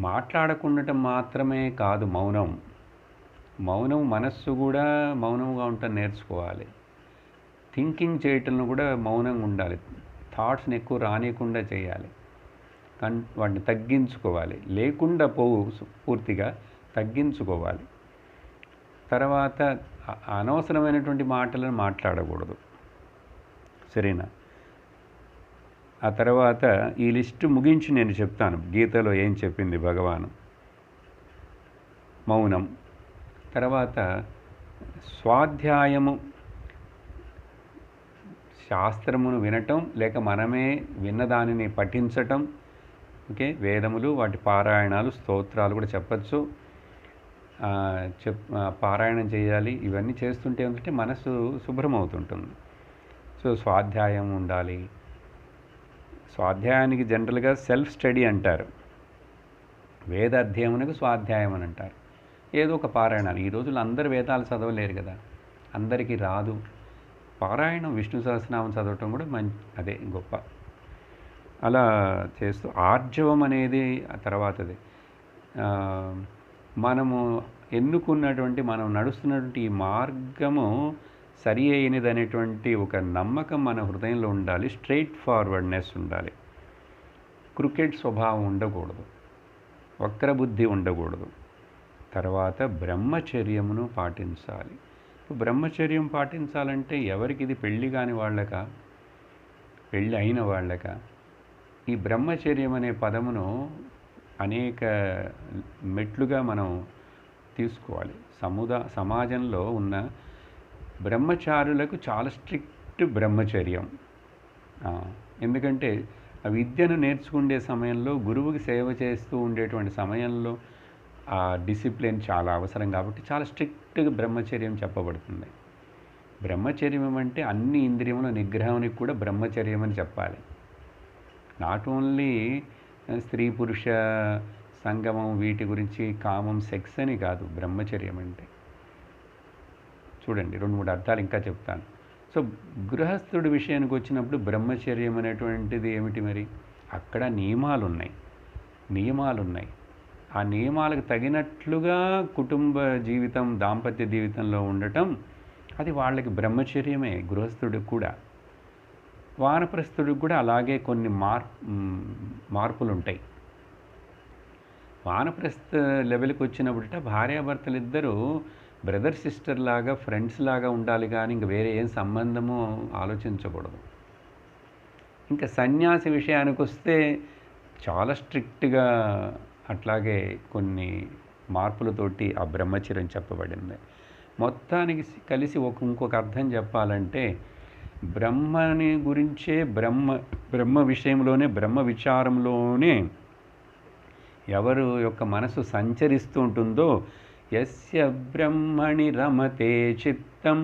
మాట్లాడకుండటం మాత్రమే కాదు మౌనం. మనస్సు కూడా మౌనంగా ఉండటం నేర్చుకోవాలి. థింకింగ్ చేయటంలో కూడా మౌనంగా ఉండాలి. థాట్స్ని ఎక్కువ రానియకుండా చేయాలి. వాటిని తగ్గించుకోవాలి, లేకుండా పూర్తిగా తగ్గించుకోవాలి. తర్వాత అనవసరమైనటువంటి మాటలను మాట్లాడకూడదు, సరేనా? ఆ తర్వాత ఈ లిస్టు ముగించి నేను చెప్తాను గీతలో ఏం చెప్పింది భగవాను. మౌనం, తర్వాత స్వాధ్యాయము, శాస్త్రమును వినటం లేక మనమే విన్నదానిని పఠించటం. ఓకే, వేదములు, వాటి పారాయణాలు, స్తోత్రాలు కూడా చెప్పచ్చు. పారాయణం చేయాలి. ఇవన్నీ చేస్తుంటే ఏంటంటే మనసు శుభ్రమవుతుంటుంది. సో స్వాధ్యాయం ఉండాలి. స్వాధ్యాయానికి జనరల్గా సెల్ఫ్ స్టడీ అంటారు. వేద అధ్యయమునకు స్వాధ్యాయం అని అంటారు. ఏదో ఒక పారాయణాలు. ఈ రోజుల్లో అందరు వేదాలు చదవలేరు కదా, అందరికీ రాదు. పారాయణం, విష్ణు సహస్రనామం చదవటం కూడా అదే గొప్ప. అలా చేస్తూ ఆర్జవం అనేది ఆ తర్వాతది. మనము ఎన్నుకున్నటువంటి, మనం నడుస్తున్నటువంటి ఈ మార్గము సరి అయినది అనేటువంటి ఒక నమ్మకం మన హృదయంలో ఉండాలి. స్ట్రైట్ ఫార్వర్డ్నెస్ ఉండాలి. క్రికెట్ స్వభావం ఉండకూడదు, వక్రబుద్ధి ఉండకూడదు. తర్వాత బ్రహ్మచర్యమును పాటించాలి. బ్రహ్మచర్యం పాటించాలంటే ఎవరికి ఇది పెళ్ళి కాని వాళ్ళక, పెళ్ళి అయిన వాళ్ళక? ఈ బ్రహ్మచర్యం అనే పదమును అనేక మెట్లుగా మనం తీసుకోవాలి. సమాజంలో ఉన్న బ్రహ్మచారులకు చాలా స్ట్రిక్ట్ బ్రహ్మచర్యం. ఎందుకంటే ఆ విద్యను నేర్చుకునే సమయంలో, గురువుకి సేవ చేస్తూ ఉండేటువంటి సమయంలో ఆ డిసిప్లిన్ చాలా అవసరం. కాబట్టి చాలా స్ట్రిక్ట్గా బ్రహ్మచర్యం చెప్పబడుతుంది. బ్రహ్మచర్యం అంటే అన్ని ఇంద్రియముల నిగ్రహానికి కూడా బ్రహ్మచర్యం అని చెప్పాలి. నాట్ ఓన్లీ స్త్రీ పురుష సంగమం, వీటి గురించి, కామం, సెక్స్ అని కాదు బ్రహ్మచర్యం అంటే. చూడండి, 2-3 అర్థాలు ఇంకా చెప్తాను. సో గృహస్థుడి విషయానికి వచ్చినప్పుడు బ్రహ్మచర్యం అనేటువంటిది ఏమిటి? మరి అక్కడ నియమాలు ఉన్నాయి. ఆ నియమాలకు తగినట్లుగా కుటుంబ జీవితం, దాంపత్య జీవితంలో ఉండటం, అది వాళ్ళకి బ్రహ్మచర్యమే. గృహస్థుడికి కూడా, వానప్రస్థుడికి కూడా అలాగే కొన్ని మార్పులు ఉంటాయి. వానప్రస్థ లెవెల్కి వచ్చినప్పుడట భార్యాభర్తలు ఇద్దరూ బ్రదర్ సిస్టర్ లాగా, ఫ్రెండ్స్ లాగా ఉండాలి, కానీ ఇంక వేరే ఏం సంబంధము ఆలోచించకూడదు. ఇంకా సన్యాసి విషయానికి వస్తే చాలా స్ట్రిక్ట్గా అట్లాగే కొన్ని మార్పులతోటి ఆ బ్రహ్మచర్యం చెప్పబడింది. మొత్తానికి కలిసి ఇంకొక అర్థం చెప్పాలంటే, బ్రహ్మని గురించే, బ్రహ్మ విషయంలోనే, బ్రహ్మ విచారంలోనే ఎవరు యొక్క మనసు సంచరిస్తూ ఉంటుందో, యస్య బ్రహ్మణి రమతే చిత్తం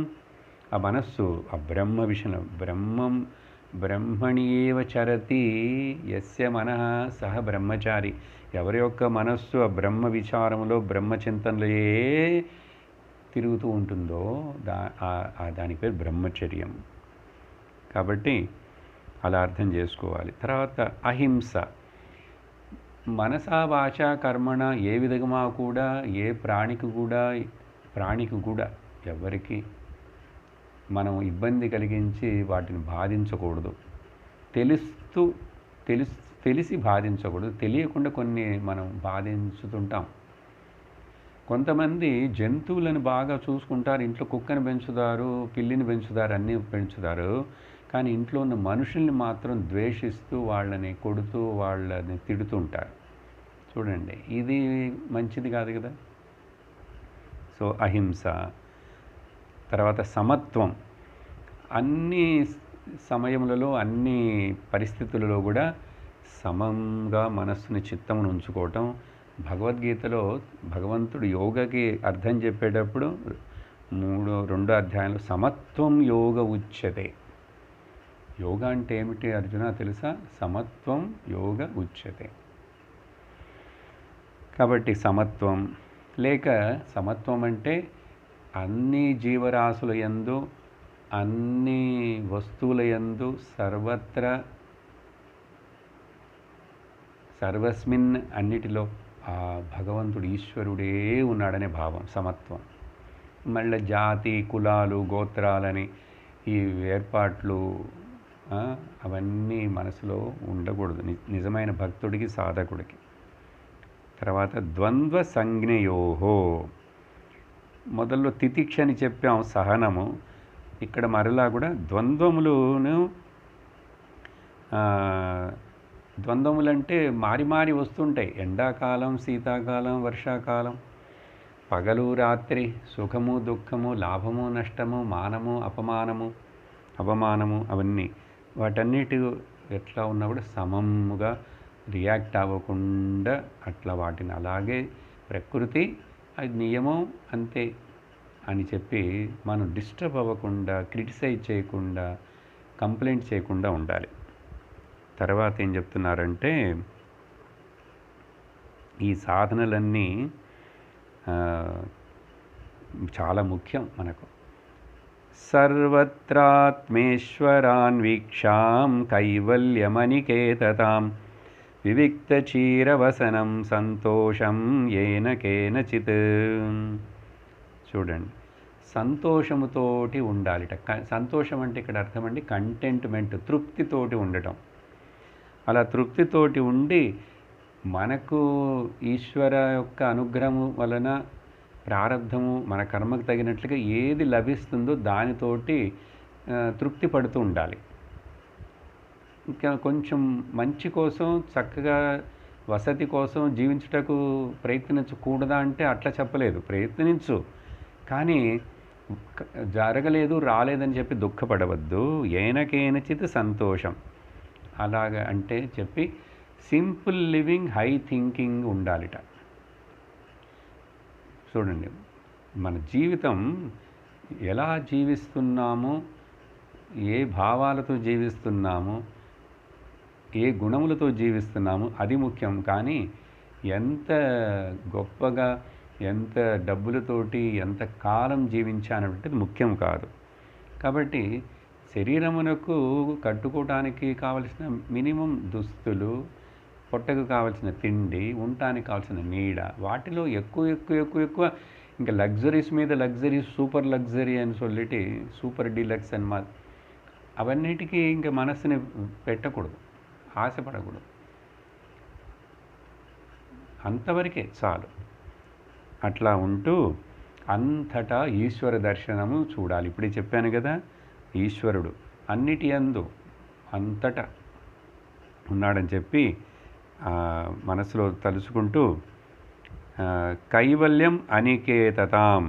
ఆ మనస్సు ఆ బ్రహ్మ విషయంలో బ్రహ్మణి ఏవ చరతి యస్య మనః సహ బ్రహ్మచారి. ఎవరి యొక్క మనస్సు ఆ బ్రహ్మ విచారంలో బ్రహ్మచింతనలే తిరుగుతూ ఉంటుందో దాని పేరు బ్రహ్మచర్యం. కాబట్టి అలా అర్థం చేసుకోవాలి. తర్వాత అహింస. మనసా వాచా కర్మణ ఏ విధంగా కూడా ఏ ప్రాణికి కూడా ఎవరికి మనం ఇబ్బంది కలిగించి వాటిని బాధించకూడదు. తెలిసి బాధించకూడదు. తెలియకుండా కొన్ని మనం బాధించుతుంటాం. కొంతమంది జంతువులను బాగా చూసుకుంటారు, ఇంట్లో కుక్కని పెంచుతారు, పిల్లిని పెంచుతారు, అన్నీ పెంచుతారు. కానీ ఇంట్లో ఉన్న మనుషుల్ని మాత్రం ద్వేషిస్తూ వాళ్ళని కొడుతూ వాళ్ళని తిడుతుంటారు. చూడండి, ఇది మంచిది కాదు కదా. సో అహింస. తర్వాత సమత్వం. అన్ని సమయములలో అన్ని పరిస్థితులలో కూడా సమంగా మనస్సుని చిత్తమును ఉంచుకోవటం. భగవద్గీతలో భగవంతుడు యోగకి అర్థం చెప్పేటప్పుడు 2వ అధ్యాయంలో సమత్వం యోగ ఉచ్యతే. యోగ అంటే ఏమిటి అర్జున తెలుసా? సమత్వం యోగ ఉచ్యతే. కాబట్టి సమత్వం లేక సమత్వం అంటే అన్ని జీవరాశుల యందు అన్ని వస్తువుల యందు సర్వస్మిన్ అన్నిటిలో ఆ భగవంతుడు ఈశ్వరుడే ఉన్నాడనే భావం సమత్వం. మళ్ళీ జాతి కులాలు గోత్రాలని ఈ ఏర్పాట్లు అవన్నీ మనసులో ఉండకూడదు నిజమైన భక్తుడికి సాధకుడికి. తర్వాత ద్వంద్వ సంజ్ఞయోహో. మొదల్లో తితిక్ష అని చెప్పాం, సహనము. ఇక్కడ మరలా కూడా ద్వంద్వములంటే మారి మారి వస్తుంటాయి. ఎండాకాలం, శీతాకాలం, వర్షాకాలం, పగలు రాత్రి, సుఖము దుఃఖము, లాభము నష్టము, మానము అవమానము అవన్నీ వాటన్నిటి ఎట్లా ఉన్నా కూడా సమముగా రియాక్ట్ అవ్వకుండా అట్లా వాటిని అలాగే ప్రకృతి అది నియమం అంతే అని చెప్పి మనం డిస్టర్బ్ అవ్వకుండా, క్రిటిసైజ్ చేయకుండా, కంప్లైంట్ చేయకుండా ఉండాలి. తర్వాత ఏం చెప్తున్నారంటే ఈ సాధనలన్నీ చాలా ముఖ్యం మనకు. సర్వత్రాత్మేశ్వరాన్వీక్షాం కైవల్యమనికేతతాం వివిక్తచీరవసనం సంతోషం ఏన కేనచిత్. చూడండి, సంతోషముతోటి ఉండాలిట. సంతోషం అంటే ఇక్కడ అర్థం అండి కంటెంట్మెంట్, తృప్తితోటి ఉండటం. అలా తృప్తితోటి ఉండి మనకు ఈశ్వర యొక్క అనుగ్రహము వలన ప్రారంధము మన కర్మకు తగినట్లుగా ఏది లభిస్తుందో దానితోటి తృప్తి పడుతూ ఉండాలి. ఇంకా కొంచెం మంచి కోసం, చక్కగా వసతి కోసం జీవించుటకు ప్రయత్నించకూడదా అంటే అట్లా చెప్పలేదు. ప్రయత్నించు, కానీ జరగలేదు రాలేదని చెప్పి దుఃఖపడవద్దు. ఏనకేనచిత్ సంతోషం అలాగా అంటే చెప్పి సింపుల్ లివింగ్, హై థింకింగ్ ఉండాలిట. చూడండి, మన జీవితం ఎలా జీవిస్తున్నామో, ఏ భావాలతో జీవిస్తున్నామో, ఏ గుణములతో జీవిస్తున్నామో అది ముఖ్యం. కానీ ఎంత గొప్పగా, ఎంత డబ్బులతోటి, ఎంత కాలం జీవించానంటే ముఖ్యం కాదు. కాబట్టి శరీరమునకు కట్టుకోవటానికి కావలసిన మినిమం దుస్తులు, పొట్టకు కావాల్సిన తిండి, ఉండటానికి కావాల్సిన నీడ, వాటిలో ఎక్కువ ఇంకా లగ్జరీస్ మీద లగ్జరీస్, సూపర్ లగ్జరీ అని సొల్లిటి సూపర్ డీలక్స్ అని అవన్నిటికీ ఇంకా మనస్సుని పెట్టకూడదు, ఆశపడకూడదు. అంతవరకే చాలు. అట్లా ఉంటూ అంతటా ఈశ్వర దర్శనము చూడాలి. ఇప్పుడే చెప్పాను కదా, ఈశ్వరుడు అన్నిటి యందు అంతటా ఉన్నాడని చెప్పి మనసులో తలుచుకుంటూ కైవల్యం అనికేతతాం.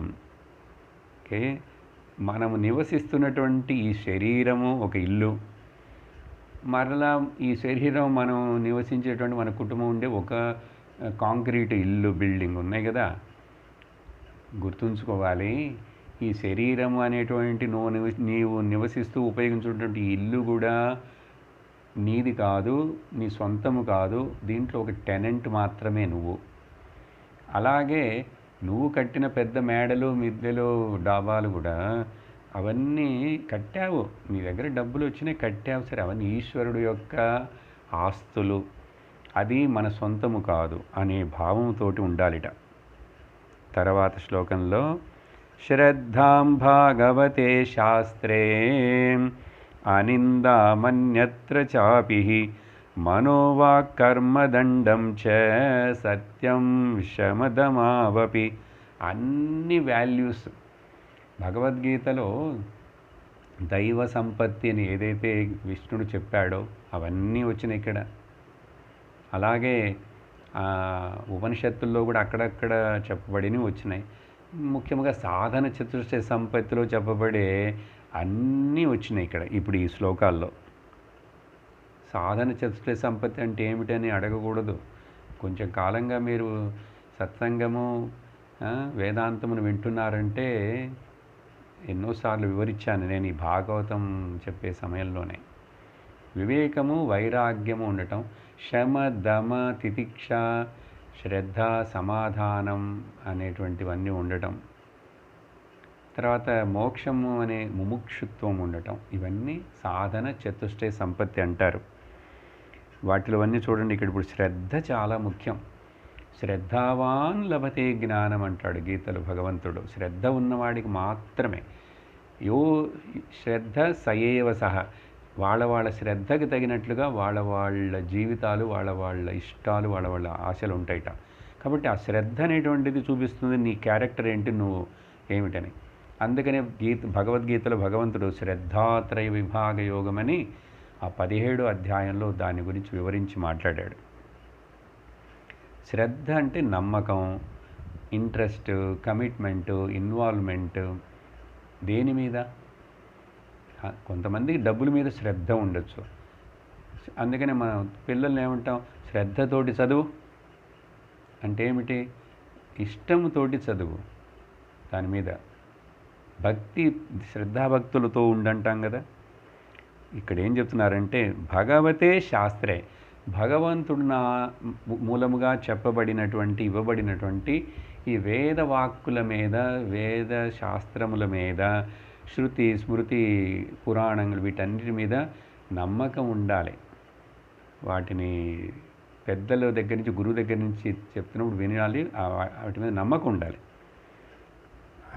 ఓకే, మనము నివసిస్తున్నటువంటి ఈ శరీరము ఒక ఇల్లు. మరలా ఈ శరీరం మనం నివసించేటువంటి మన కుటుంబం ఉండే ఒక కాంక్రీట్ ఇల్లు, బిల్డింగ్ ఉన్నాయి కదా. గుర్తుంచుకోవాలి, ఈ శరీరం అనేటువంటి నీవు నివసిస్తూ ఉపయోగించున్నటువంటి ఈ ఇల్లు కూడా నీది కాదు, నీ సొంతము కాదు, దీంట్లో ఒక టెనెంట్ మాత్రమే నువ్వు. అలాగే నువ్వు కట్టిన పెద్ద మేడలు, మిద్దెలు, డాబాలు కూడా అవన్నీ కట్టావు, నీ దగ్గర డబ్బులు వచ్చినాయి కట్టావు, సరే అవన్నీ ఈశ్వరుడు యొక్క ఆస్తులు, అది మన సొంతము కాదు అనే భావంతో ఉండాలిట. తర్వాత శ్లోకంలో శ్రద్ధాం భాగవతే శాస్త్రే అనిందామన్యత్ర చాపి మనోవాక్కర్మదండం చ సత్యం శమదమావపి. అన్ని వాల్యూస్ భగవద్గీతలో దైవ సంపత్తి అని ఏదైతే విష్ణుడు చెప్పాడో అవన్నీ వచ్చినాయి ఇక్కడ. అలాగే ఉపనిషత్తుల్లో కూడా అక్కడక్కడ చెప్పబడినవి వచ్చినాయి. ముఖ్యంగా సాధన చతుష్టయ సంపత్తిలో చెప్పబడే అన్నీ వచ్చినాయి ఇక్కడ ఇప్పుడు ఈ శ్లోకాల్లో. సాధన చతుష్టయ సంపత్తి అంటే ఏమిటని అడగకూడదు. కొంచెం కాలంగా మీరు సత్సంగము వేదాంతమును వింటున్నారంటే ఎన్నోసార్లు వివరించాను నేను ఈ భాగవతం చెప్పే సమయంలోనే. వివేకము, వైరాగ్యము ఉండటం, శమ, దమ, తితిక్ష, శ్రద్ధ, సమాధానం అనేటువంటివన్నీ ఉండటం, తర్వాత మోక్షము అనే ముముక్షుత్వం ఉండటం, ఇవన్నీ సాధన చతుష్టయ సంపత్తి అంటారు. వాటిలో అన్నీ చూడండి. ఇక్కడ ఇప్పుడు శ్రద్ధ చాలా ముఖ్యం. శ్రద్ధావాన్ లభతే జ్ఞానం అంటాడు గీతలు భగవంతుడు. శ్రద్ధ ఉన్నవాడికి మాత్రమే. యో శ్రద్ధ సయేవ సహ, వాళ్ళ శ్రద్ధకి తగినట్లుగా వాళ్ళ జీవితాలు, వాళ్ళ ఇష్టాలు, వాళ్ళ ఆశలు ఉంటాయిట. కాబట్టి ఆ శ్రద్ధ అనేటువంటిది చూపిస్తుంది నీ క్యారెక్టర్ ఏంటి, నువ్వు ఏమిటని. అందుకనే భగవద్గీతలో భగవంతుడు శ్రద్ధాత్రయ విభాగ యోగమని ఆ 17వ అధ్యాయంలో దాని గురించి వివరించి మాట్లాడాడు. శ్రద్ధ అంటే నమ్మకం, ఇంట్రెస్ట్, కమిట్మెంటు, ఇన్వాల్వ్మెంట్. దేని మీద? కొంతమందికి డబ్బుల మీద శ్రద్ధ ఉండొచ్చు. అందుకనే మన పిల్లల్ని ఏమంటాం, శ్రద్ధతోటి చదువు అంటే ఏమిటి? ఇష్టముతోటి చదువు. దాని మీద భక్తి, శ్రద్ధాభక్తులతో ఉండంటాం కదా. ఇక్కడ ఏం చెప్తున్నారంటే భగవతే శాస్త్రే, భగవంతుడు నా మూలముగా చెప్పబడినటువంటి, ఇవ్వబడినటువంటి ఈ వేదవాక్కుల మీద, వేద శాస్త్రముల మీద, శృతి, స్మృతి, పురాణములు, వీటన్నిటి మీద నమ్మకం ఉండాలి. వాటిని పెద్దల దగ్గర నుంచి, గురువు దగ్గర నుంచి చెప్తున్నప్పుడు వినాలి, వాటి మీద నమ్మకం ఉండాలి.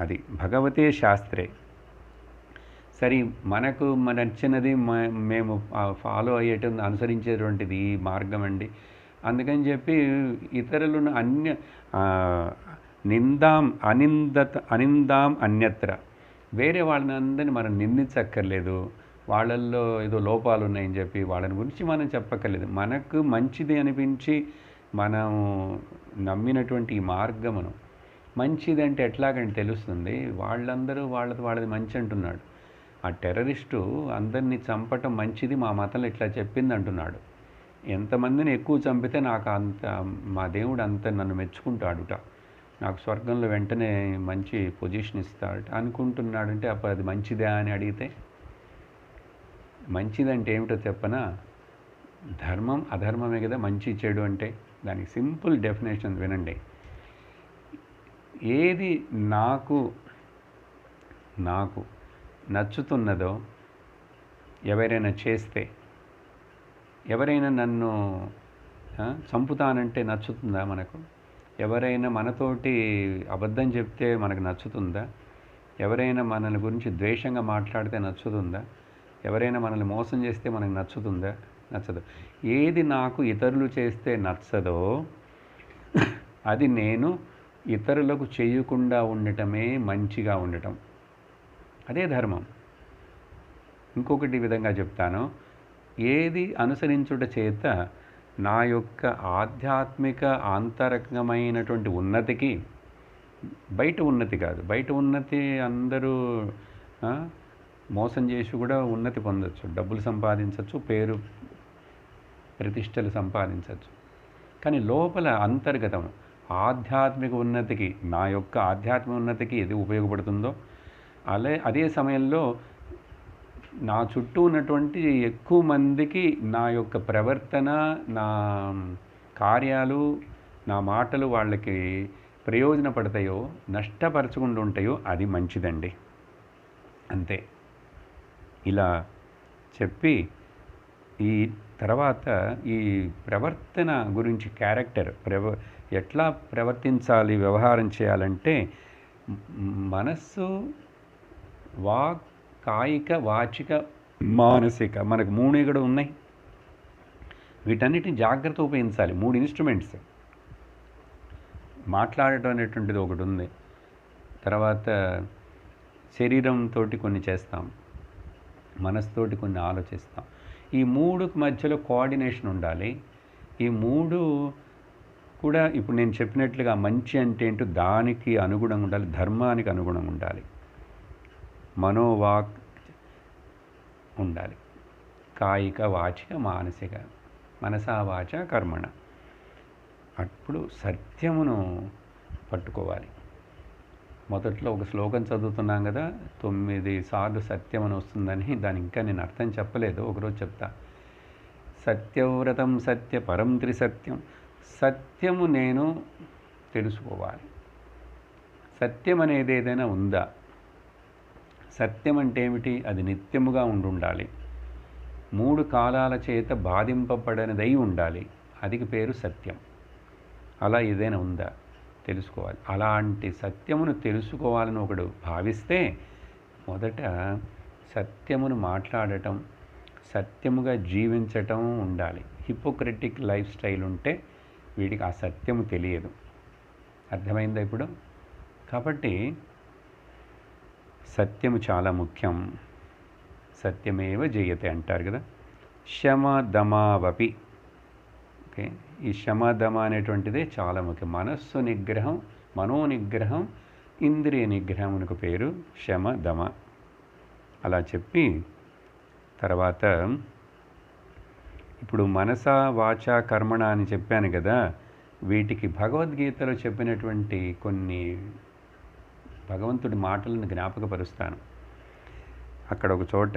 అది భగవతే శాస్త్రే. సరే, మనకు నచ్చినది మేము ఫాలో అయ్యేట అనుసరించేటువంటిది ఈ మార్గం అండి. అందుకని చెప్పి ఇతరులను అనిందాం అన్యత్ర, వేరే వాళ్ళని అందరినీ మనం నిందించక్కర్లేదు. వాళ్ళల్లో ఏదో లోపాలు ఉన్నాయని చెప్పి వాళ్ళని గురించి మనం చెప్పక్కర్లేదు. మనకు మంచిది అనిపించి మనం నమ్మినటువంటి ఈ మార్గమును మంచిదంటే ఎట్లాగంటే తెలుస్తుంది. వాళ్ళందరూ వాళ్ళది మంచి అంటున్నాడు. ఆ టెర్రరిస్టు అందరినీ చంపటం మంచిది, మా మతంలో ఇట్లా చెప్పింది అంటున్నాడు. ఎంతమందిని ఎక్కువ చంపితే నాకు అంత, మా దేవుడు అంత నన్ను మెచ్చుకుంటాడుట, నాకు స్వర్గంలో వెంటనే మంచి పొజిషన్ ఇస్తాడు అనుకుంటున్నాడంటే అప్పుడు అది మంచిదా అని అడిగితే, మంచిదంటే ఏమిటో చెప్పనా? ధర్మం అధర్మమే కదా మంచి చెడు అంటే. దానికి సింపుల్ డెఫినేషన్ వినండి. ఏది నాకు నచ్చుతున్నదో ఎవరైనా చేస్తే, ఎవరైనా నన్ను చంపుతానంటే నచ్చుతుందా మనకు? ఎవరైనా మనతోటి అబద్ధం చెప్తే మనకు నచ్చుతుందా? ఎవరైనా మనల్ని గురించి ద్వేషంగా మాట్లాడితే నచ్చుతుందా? ఎవరైనా మనల్ని మోసం చేస్తే మనకు నచ్చుతుందా? నచ్చదు. ఏది నాకు ఇతరులు చేస్తే నచ్చదో అది నేను ఇతరులకు చేయకుండా ఉండటమే మంచిగా ఉండటం. అదే ధర్మం. ఇంకొకటి విధంగా చెప్తాను. ఏది అనుసరించుట చేత నా యొక్క ఆధ్యాత్మిక ఆంతరకమైనటువంటి ఉన్నతికి, బయట ఉన్నతి కాదు, బయట ఉన్నతి అందరూ మోసం చేసి కూడా ఉన్నతి పొందొచ్చు, డబ్బులు సంపాదించవచ్చు, పేరు ప్రతిష్టలు సంపాదించవచ్చు. కానీ లోపల అంతర్గతం ఆధ్యాత్మిక ఉన్నతికి, నా యొక్క ఆధ్యాత్మిక ఉన్నతికి ఏది ఉపయోగపడుతుందో అదే సమయంలో నా చుట్టూ ఉన్నటువంటి ఎక్కువ మందికి నా యొక్క ప్రవర్తన, నా కార్యాలు, నా మాటలు వాళ్ళకి ప్రయోజనపడతాయో, నష్టపరచకుండా ఉంటాయో అది మంచిదండి. అంతే. ఇలా చెప్పి ఈ తర్వాత ఈ ప్రవర్తన గురించి, క్యారెక్టర్ ఎట్లా ప్రవర్తించాలి, వ్యవహారం చేయాలంటే మనస్సు, వాక్, కాయిక, వాచిక, మానసిక, మనకు 3 ఇక్కడ ఉన్నాయి. వీటన్నిటిని జాగ్రత్త ఉపయోగించాలి. 3 ఇన్స్ట్రుమెంట్స్. మాట్లాడటం అనేటువంటిది ఒకటి ఉంది. తర్వాత శరీరంతో కొన్ని చేస్తాం, మనసుతోటి కొన్ని ఆలోచిస్తాం. ఈ 3కి మధ్యలో కోఆర్డినేషన్ ఉండాలి. ఈ 3 కూడా ఇప్పుడు నేను చెప్పినట్లుగా మంచి అంటే ఏంటో దానికి అనుగుణంగా ఉండాలి, ధర్మానికి అనుగుణంగా ఉండాలి, మనోవాక్ ఉండాలి, కాయిక, వాచిక, మానసిక, మనసా వాచ కర్మణ. అప్పుడు సత్యమును పట్టుకోవాలి. మొదట్లో ఒక శ్లోకం చదువుతున్నాం కదా, 9 సార్లు సత్యం అని వస్తుందని. దాని ఇంకా నేను అర్థం చెప్పలేదు, ఒకరోజు చెప్తా. సత్యవ్రతం సత్య పరం త్రిసత్యం. సత్యము నేను తెలుసుకోవాలి. సత్యం అనేది ఏదైనా ఉందా? సత్యం అంటే ఏమిటి? అది నిత్యముగా ఉండాలి, 3 కాలాల చేత బాధింపబడనిదై ఉండాలి. అది పేరు సత్యం. అలా ఏదైనా ఉందా తెలుసుకోవాలి. అలాంటి సత్యమును తెలుసుకోవాలని ఒకడు భావిస్తే మొదట సత్యమును మాట్లాడటం, సత్యముగా జీవించటం ఉండాలి. హిపోక్రటిక్ లైఫ్ స్టైల్ ఉంటే వీడికి ఆ సత్యము తెలియదు. అర్థమైందా ఇప్పుడు? కాబట్టి సత్యము చాలా ముఖ్యం. సత్యమేవ జయతే అంటారు కదా. శమ దమావపి. ఓకే, ఈ శమ దమ అనేటువంటిదే చాలా ముఖ్యం. మనస్సు నిగ్రహం, మనోనిగ్రహం, ఇంద్రియ నిగ్రహమునకు పేరు శమ దమ. అలా చెప్పి తర్వాత ఇప్పుడు మనస వాచ కర్మణ అని చెప్పాను కదా, వీటికి భగవద్గీతలో చెప్పినటువంటి కొన్ని భగవంతుడి మాటలను జ్ఞాపకపరుస్తాను. అక్కడ ఒక చోట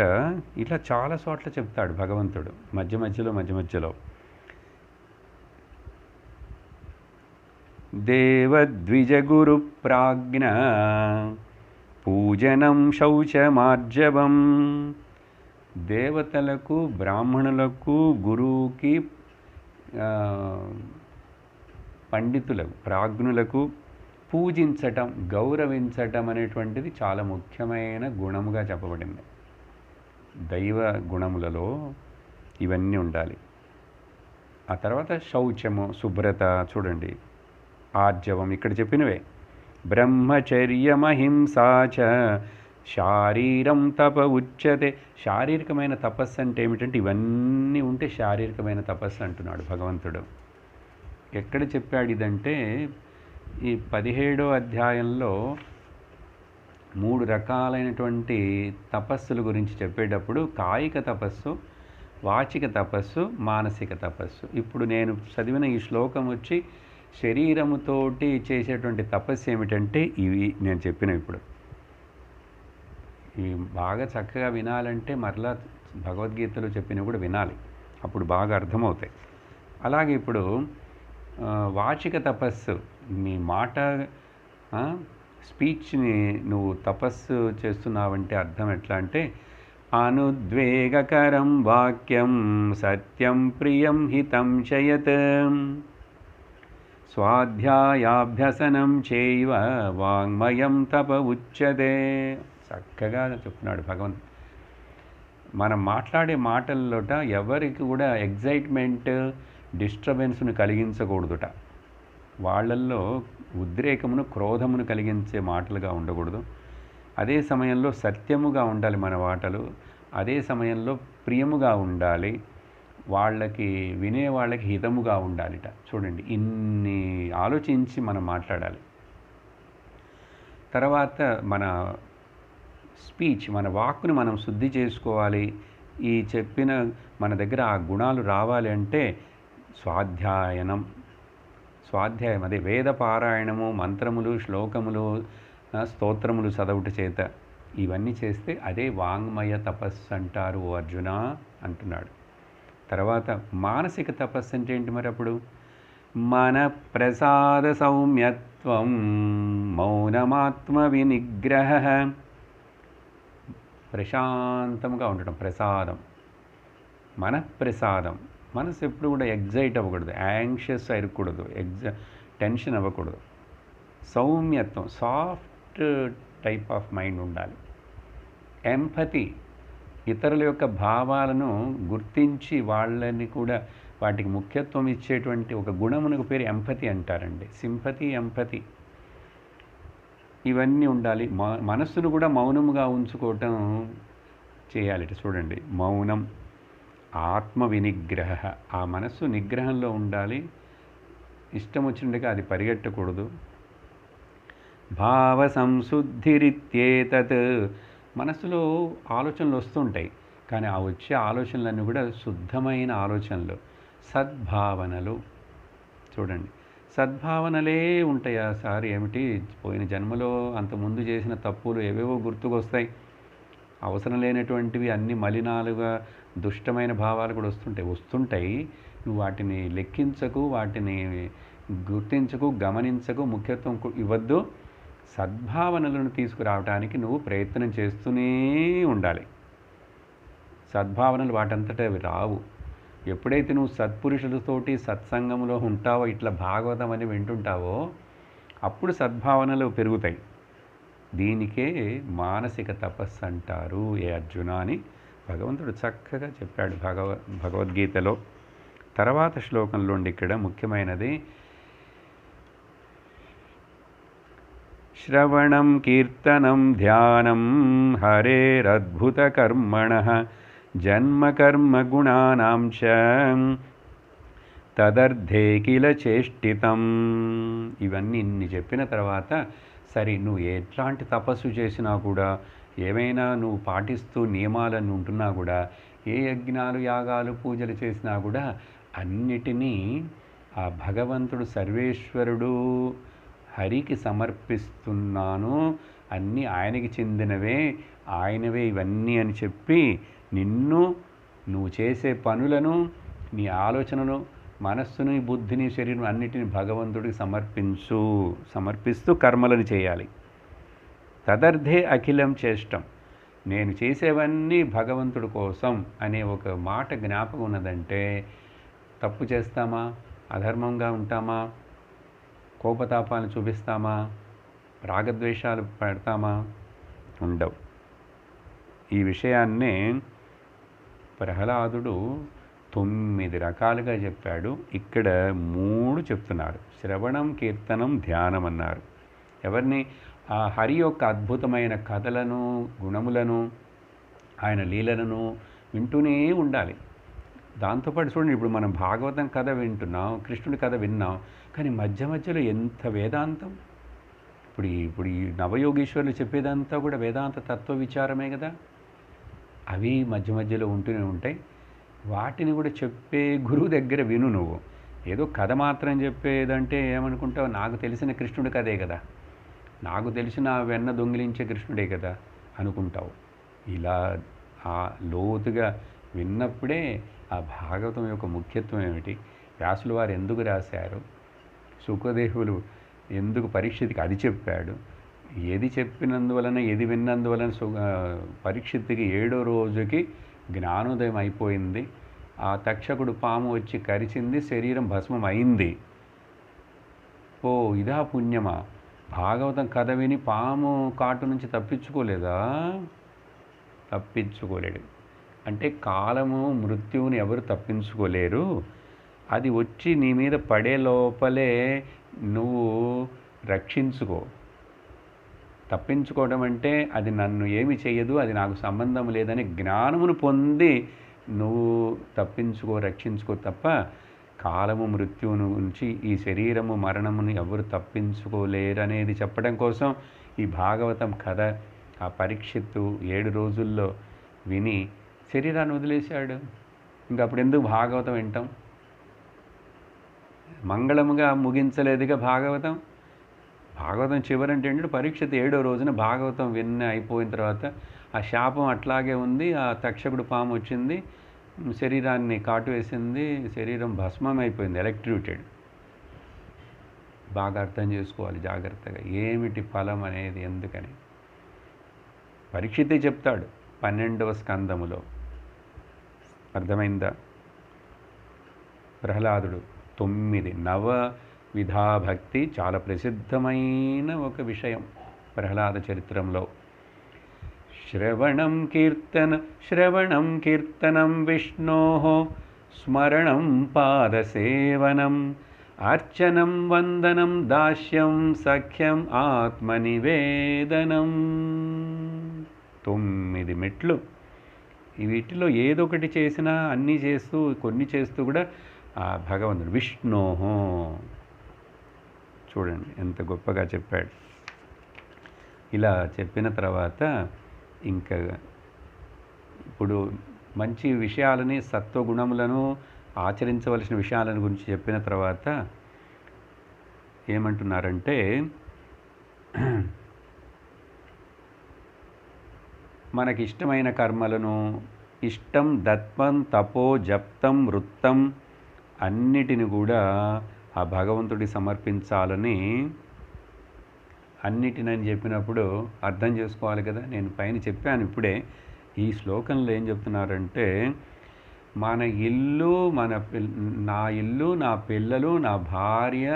ఇట్లా చాలా చోట్ల చెప్తాడు భగవంతుడు, మధ్య మధ్యలో దేవద్విజగురు ప్రాజ్ఞ పూజనం శౌచమార్జవం. దేవతలకు, బ్రాహ్మణులకు, గురువుకి, పండితులకు, ప్రాజ్ఞులకు పూజించటం, గౌరవించటం అనేటువంటిది చాలా ముఖ్యమైన గుణముగా చెప్పబడింది. దైవ గుణములలో ఇవన్నీ ఉండాలి. ఆ తర్వాత శౌచము, శుభ్రత, చూడండి, ఆర్జవం ఇక్కడ చెప్పినవే. బ్రహ్మచర్యమహింసా చ శారీరం తప ఉచ్యతే. శారీరకమైన తపస్సు అంటే ఏమిటంటే ఇవన్నీ ఉంటే శారీరకమైన తపస్సు అంటున్నాడు భగవంతుడు. ఎక్కడ చెప్పాడు ఇదంటే ఈ 17వ అధ్యాయంలో 3 రకాలైనటువంటి తపస్సుల గురించి చెప్పేటప్పుడు కాయిక తపస్సు, వాచిక తపస్సు, మానసిక తపస్సు. ఇప్పుడు నేను చదివిన ఈ శ్లోకం వచ్చి శరీరముతోటి చేసేటువంటి తపస్సు ఏమిటంటే ఇవి నేను చెప్పినవి. ఇప్పుడు ఇవి బాగా చక్కగా వినాలంటే మరలా భగవద్గీతలో చెప్పినవి కూడా వినాలి, అప్పుడు బాగా అర్థమవుతాయి. అలాగే ఇప్పుడు వాచిక తపస్సు, నీ మాట, స్పీచ్ని నువ్వు తపస్సు చేస్తున్నావంటే అర్థం ఎట్లా అంటే అనుద్వేగకరం వాక్యం సత్యం ప్రియం హితం చయత్ స్వాధ్యాయాభ్యసనం చైవ వాంగ్మయం తప ఉచ్యతే. చక్కగా చెప్తున్నాడు భగవంతుడు. మనం మాట్లాడే మాటల్లోట ఎవరికి కూడా ఎగ్జైట్మెంట్, డిస్టర్బెన్స్ను కలిగించకూడదుట. వాళ్ళల్లో ఉద్రేకమును, క్రోధమును కలిగించే మాటలుగా ఉండకూడదు. అదే సమయంలో సత్యముగా ఉండాలి మన మాటలు. అదే సమయంలో ప్రియముగా ఉండాలి, వాళ్ళకి వినే వాళ్ళకి హితముగా ఉండాలిట. చూడండి, ఇన్ని ఆలోచించి మనం మాట్లాడాలి. తర్వాత మన స్పీచ్, మన వాక్కుని మనం శుద్ధి చేసుకోవాలి. ఈ చెప్పిన మన దగ్గర ఆ గుణాలు రావాలి అంటే స్వాధ్యాయం, అదే వేద పారాయణము, మంత్రములు, శ్లోకములు, స్తోత్రములు చదవుట చేత ఇవన్నీ చేస్తే అదే వాంగ్మయ తపస్సు అంటారు ఓ అర్జున అంటున్నాడు. తర్వాత మానసిక తపస్సు అంటే ఏంటి మరి అప్పుడు? మన ప్రసాద సౌమ్యత్వం మౌనమాత్మ వినిగ్రహ. ప్రశాంతంగా ఉండటం ప్రసాదం, మనఃప్రసాదం. మనసు ఎప్పుడు కూడా ఎగ్జైట్ అవ్వకూడదు, యాంగ్షియస్ అవ్వకూడదు, టెన్షన్ అవ్వకూడదు. సౌమ్యత్వం, సాఫ్ట్ టైప్ ఆఫ్ మైండ్ ఉండాలి. ఎంపతి, ఇతరుల యొక్క భావాలను గుర్తించి వాళ్ళని కూడా వాటికి ముఖ్యత్వం ఇచ్చేటువంటి ఒక గుణమునకు పేరు ఎంపతి అంటారండి. సింపతి, ఎంపతి ఇవన్నీ ఉండాలి. మనస్సును కూడా మౌనముగా ఉంచుకోవటం చేయాలి. చూడండి, మౌనం, ఆత్మ వినిగ్రహ. ఆ మనస్సు నిగ్రహంలో ఉండాలి, ఇష్టం వచ్చినట్టుగా అది పరిగెట్టకూడదు. భావ సంశుద్ధిరిత్యేతత్. మనస్సులో ఆలోచనలు వస్తుంటాయి, కానీ ఆ వచ్చే ఆలోచనలన్నీ కూడా శుద్ధమైన ఆలోచనలు, సద్భావనలు. చూడండి, సద్భావనలే ఉంటాయా సార్? ఏమిటి, పోయిన జన్మలో అంతకుముందు చేసిన తప్పులు ఏవేవో గుర్తుకొస్తాయి. అవసరం లేనటువంటివి అన్ని మలినాలుగా దుష్టమైన భావాలు కూడా వస్తుంటాయి. నువ్వు వాటిని లెక్కించకు, వాటిని గుర్తించకు, గమనించకు, ముఖ్యత్వం ఇవ్వద్దు. సద్భావనలను తీసుకురావడానికి నువ్వు ప్రయత్నం చేస్తూనే ఉండాలి. సద్భావనలు వాటంతట అవి రావు. ఎప్పుడైతే నువ్వు సత్పురుషులతోటి సత్సంగంలో ఉంటావో, ఇట్లా భాగవతం అని వింటుంటావో, అప్పుడు సద్భావనలు పెరుగుతాయి. దీనికే మానసిక తపస్సు అంటారు ఏ అర్జున అని భగవంతుడు చక్కగా చెప్పాడు భగవద్గీతలో. తర్వాత శ్లోకంలో ఇక్కడ ముఖ్యమైనది శ్రవణం కీర్తనం ధ్యానం హరేరద్భుత కర్మణః జన్మకర్మ గుణానాం చ తదర్థే కిల చేష్టితం. ఇవన్నీ ఇన్ని చెప్పిన తర్వాత, సరే నువ్వు ఎట్లాంటి తపస్సు చేసినా కూడా, ఏమైనా నువ్వు పాటిస్తూ నియమాలను ఉంటున్నా కూడా, ఏ యజ్ఞాలు యాగాలు పూజలు చేసినా కూడా అన్నిటినీ ఆ భగవంతుడు సర్వేశ్వరుడు హరికి సమర్పిస్తున్నాను, అన్నీ ఆయనకి చెందినవే, ఆయనవే ఇవన్నీ అని చెప్పి నువ్వు చేసే పనులను, నీ ఆలోచనలు, మనస్సుని, బుద్ధిని, శరీరం అన్నిటిని భగవంతుడికి సమర్పిస్తూ కర్మలను చేయాలి. తదర్థే అఖిలం చేష్టం. నేను చేసేవన్నీ భగవంతుడి కోసం అనే ఒక మాట జ్ఞాపకం ఉన్నదంటే, తప్పు చేస్తామా, అధర్మంగా ఉంటామా, కోపతాపాలను చూపిస్తామా, రాగద్వేషాలు పెడతామా? ఉండవు. ఈ విషయాన్నే ప్రహ్లాదుడు 9 రకాలుగా చెప్పాడు. ఇక్కడ 3 చెప్తున్నారు. శ్రవణం, కీర్తనం, ధ్యానం అన్నారు. ఎవరిని? ఆ హరి యొక్క అద్భుతమైన కథలను, గుణములను, ఆయన లీలలను వింటూనే ఉండాలి. దాంతోపాటు చూడండి, ఇప్పుడు మనం భాగవతం కథ వింటున్నాం, కృష్ణుడి కథ విన్నాం, కానీ మధ్య మధ్యలో ఎంత వేదాంతం. ఇప్పుడు ఈ నవయోగీశ్వరులు చెప్పేదంతా కూడా వేదాంత తత్వ విచారమే కదా. అవి మధ్య మధ్యలో ఉంటూనే ఉంటాయి. వాటిని కూడా చెప్పే గురువు దగ్గర విను. నువ్వు ఏదో కథ మాత్రం చెప్పేదంటే ఏమనుకుంటావు? నాకు తెలిసిన కృష్ణుడి కథే కదా, నాకు తెలిసిన వెన్న దొంగిలించే కృష్ణుడే కదా అనుకుంటావు. ఇలా ఆ లోతుగా విన్నప్పుడే ఆ భాగవతం యొక్క ముఖ్యత్వం ఏమిటి, వ్యాసులు వారు ఎందుకు రాశారు, సుఖదేవులు ఎందుకు పరీక్షిత్కి అది చెప్పాడు, ఏది చెప్పినందువలన, ఏది విన్నందువలన పరీక్షిత్తుకి 7వ రోజుకి జ్ఞానోదయం అయిపోయింది. ఆ తక్షకుడు పాము వచ్చి కరిచింది, శరీరం భస్మం అయింది. ఓ ఇదా పుణ్యమా? భాగవతం కథ విని పాము కాటు నుంచి తప్పించుకోలేదా? తప్పించుకోలేడు. అంటే కాలము, మృత్యువుని ఎవరు తప్పించుకోలేరు. అది వచ్చి నీ మీద పడే లోపలే నువ్వు రక్షించుకో. తప్పించుకోవడం అంటే అది నన్ను ఏమి చేయదు, అది నాకు సంబంధం లేదని జ్ఞానమును పొంది నువ్వు తప్పించుకో, రక్షించుకో తప్ప కాలము, మృత్యువును నుంచి, ఈ శరీరము, మరణమును ఎవరు తప్పించుకోలేరనేది చెప్పడం కోసం ఈ భాగవతం కథ ఆ పరీక్షిత్తు 7 రోజుల్లో విని శరీరాన్ని వదిలేశాడు. ఇంకా అప్పుడు ఎందుకు భాగవతం వింటాం? మంగళముగా ముగించలేదుగా భాగవతం. భాగవతం చివరంటే ఏంటంటే పరీక్షిత్ 7వ రోజున భాగవతం అయిపోయిన తర్వాత ఆ శాపం అట్లాగే ఉంది. ఆ తక్షకుడు పాము వచ్చింది, శరీరాన్ని కాటు వేసింది, శరీరం భస్మం అయిపోయింది, ఎలక్ట్రిక్యూటెడ్. బాగా అర్థం చేసుకోవాలి జాగ్రత్తగా, ఏమిటి ఫలం అనేది, ఎందుకని. పరీక్షితే చెప్తాడు 12వ స్కందములో. అర్థమైందా? ప్రహ్లాదుడు 9 నవ విధాభక్తి చాలా ప్రసిద్ధమైన ఒక విషయం ప్రహ్లాద చరిత్రంలో. శ్రవణం కీర్తనం విష్ణోః స్మరణం పాదసేవనం అర్చనం వందనం దాస్యం సఖ్యం ఆత్మనివేదనం. 9 మెట్లు. వీటిలో ఏదొకటి చేసినా, అన్నీ చేస్తూ, కొన్ని చేస్తూ కూడా ఆ భగవంతుడు విష్ణోః. చూడండి ఎంత గొప్పగా చెప్పాడు. ఇలా చెప్పిన తర్వాత ఇంకా ఇప్పుడు మంచి విషయాలని, సత్వగుణములను, ఆచరించవలసిన విషయాలను గురించి చెప్పిన తర్వాత ఏమంటున్నారంటే, మనకి ఇష్టమైన కర్మలను, ఇష్టం దత్వం తపో జప్తం వృత్తం అన్నిటిని కూడా ఆ భగవంతుడికి సమర్పించాలని, అన్నిటినని చెప్పినప్పుడు అర్థం చేసుకోవాలి కదా. నేను పైన చెప్పాను ఇప్పుడే. ఈ శ్లోకంలో ఏం చెప్తున్నారంటే, మన ఇల్లు, నా ఇల్లు, నా పిల్లలు, నా భార్య,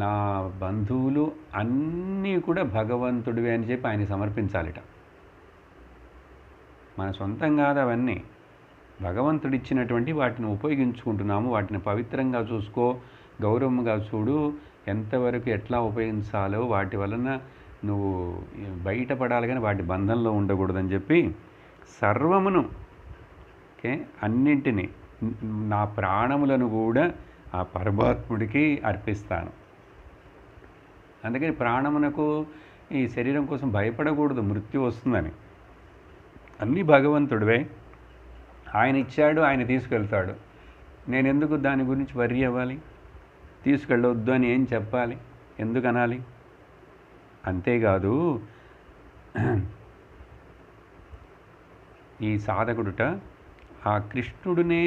నా బంధువులు అన్నీ కూడా భగవంతుడివే అని చెప్పి ఆయన సమర్పించాలిట. మన సొంతం కాదు అవన్నీ, భగవంతుడిచ్చినటువంటి వాటిని ఉపయోగించుకుంటున్నాము. వాటిని పవిత్రంగా చూసుకో, గౌరవంగా చూడు, ఎంతవరకు ఎట్లా ఉపయోగించాలో, వాటి వలన నువ్వు బయటపడాలి కానీ వాటి బంధంలో ఉండకూడదని చెప్పి సర్వమును, ఓకే, అన్నింటినీ, నా ప్రాణములను కూడా ఆ పరమాత్ముడికి అర్పిస్తాను. అందుకని ప్రాణమునకు, ఈ శరీరం కోసం భయపడకూడదు, మృత్యు వస్తుందని. అన్నీ భగవంతుడివే, ఆయన ఇచ్చాడు, ఆయన తీసుకెళ్తాడు. నేను ఎందుకు దాని గురించి వర్రీ అవ్వాలి? తీసుకెళ్ళవద్దు అని ఏం చెప్పాలి? ఎందుకు అనాలి? అంతేకాదు, ఈ సాధకుడుట ఆ కృష్ణుడినే,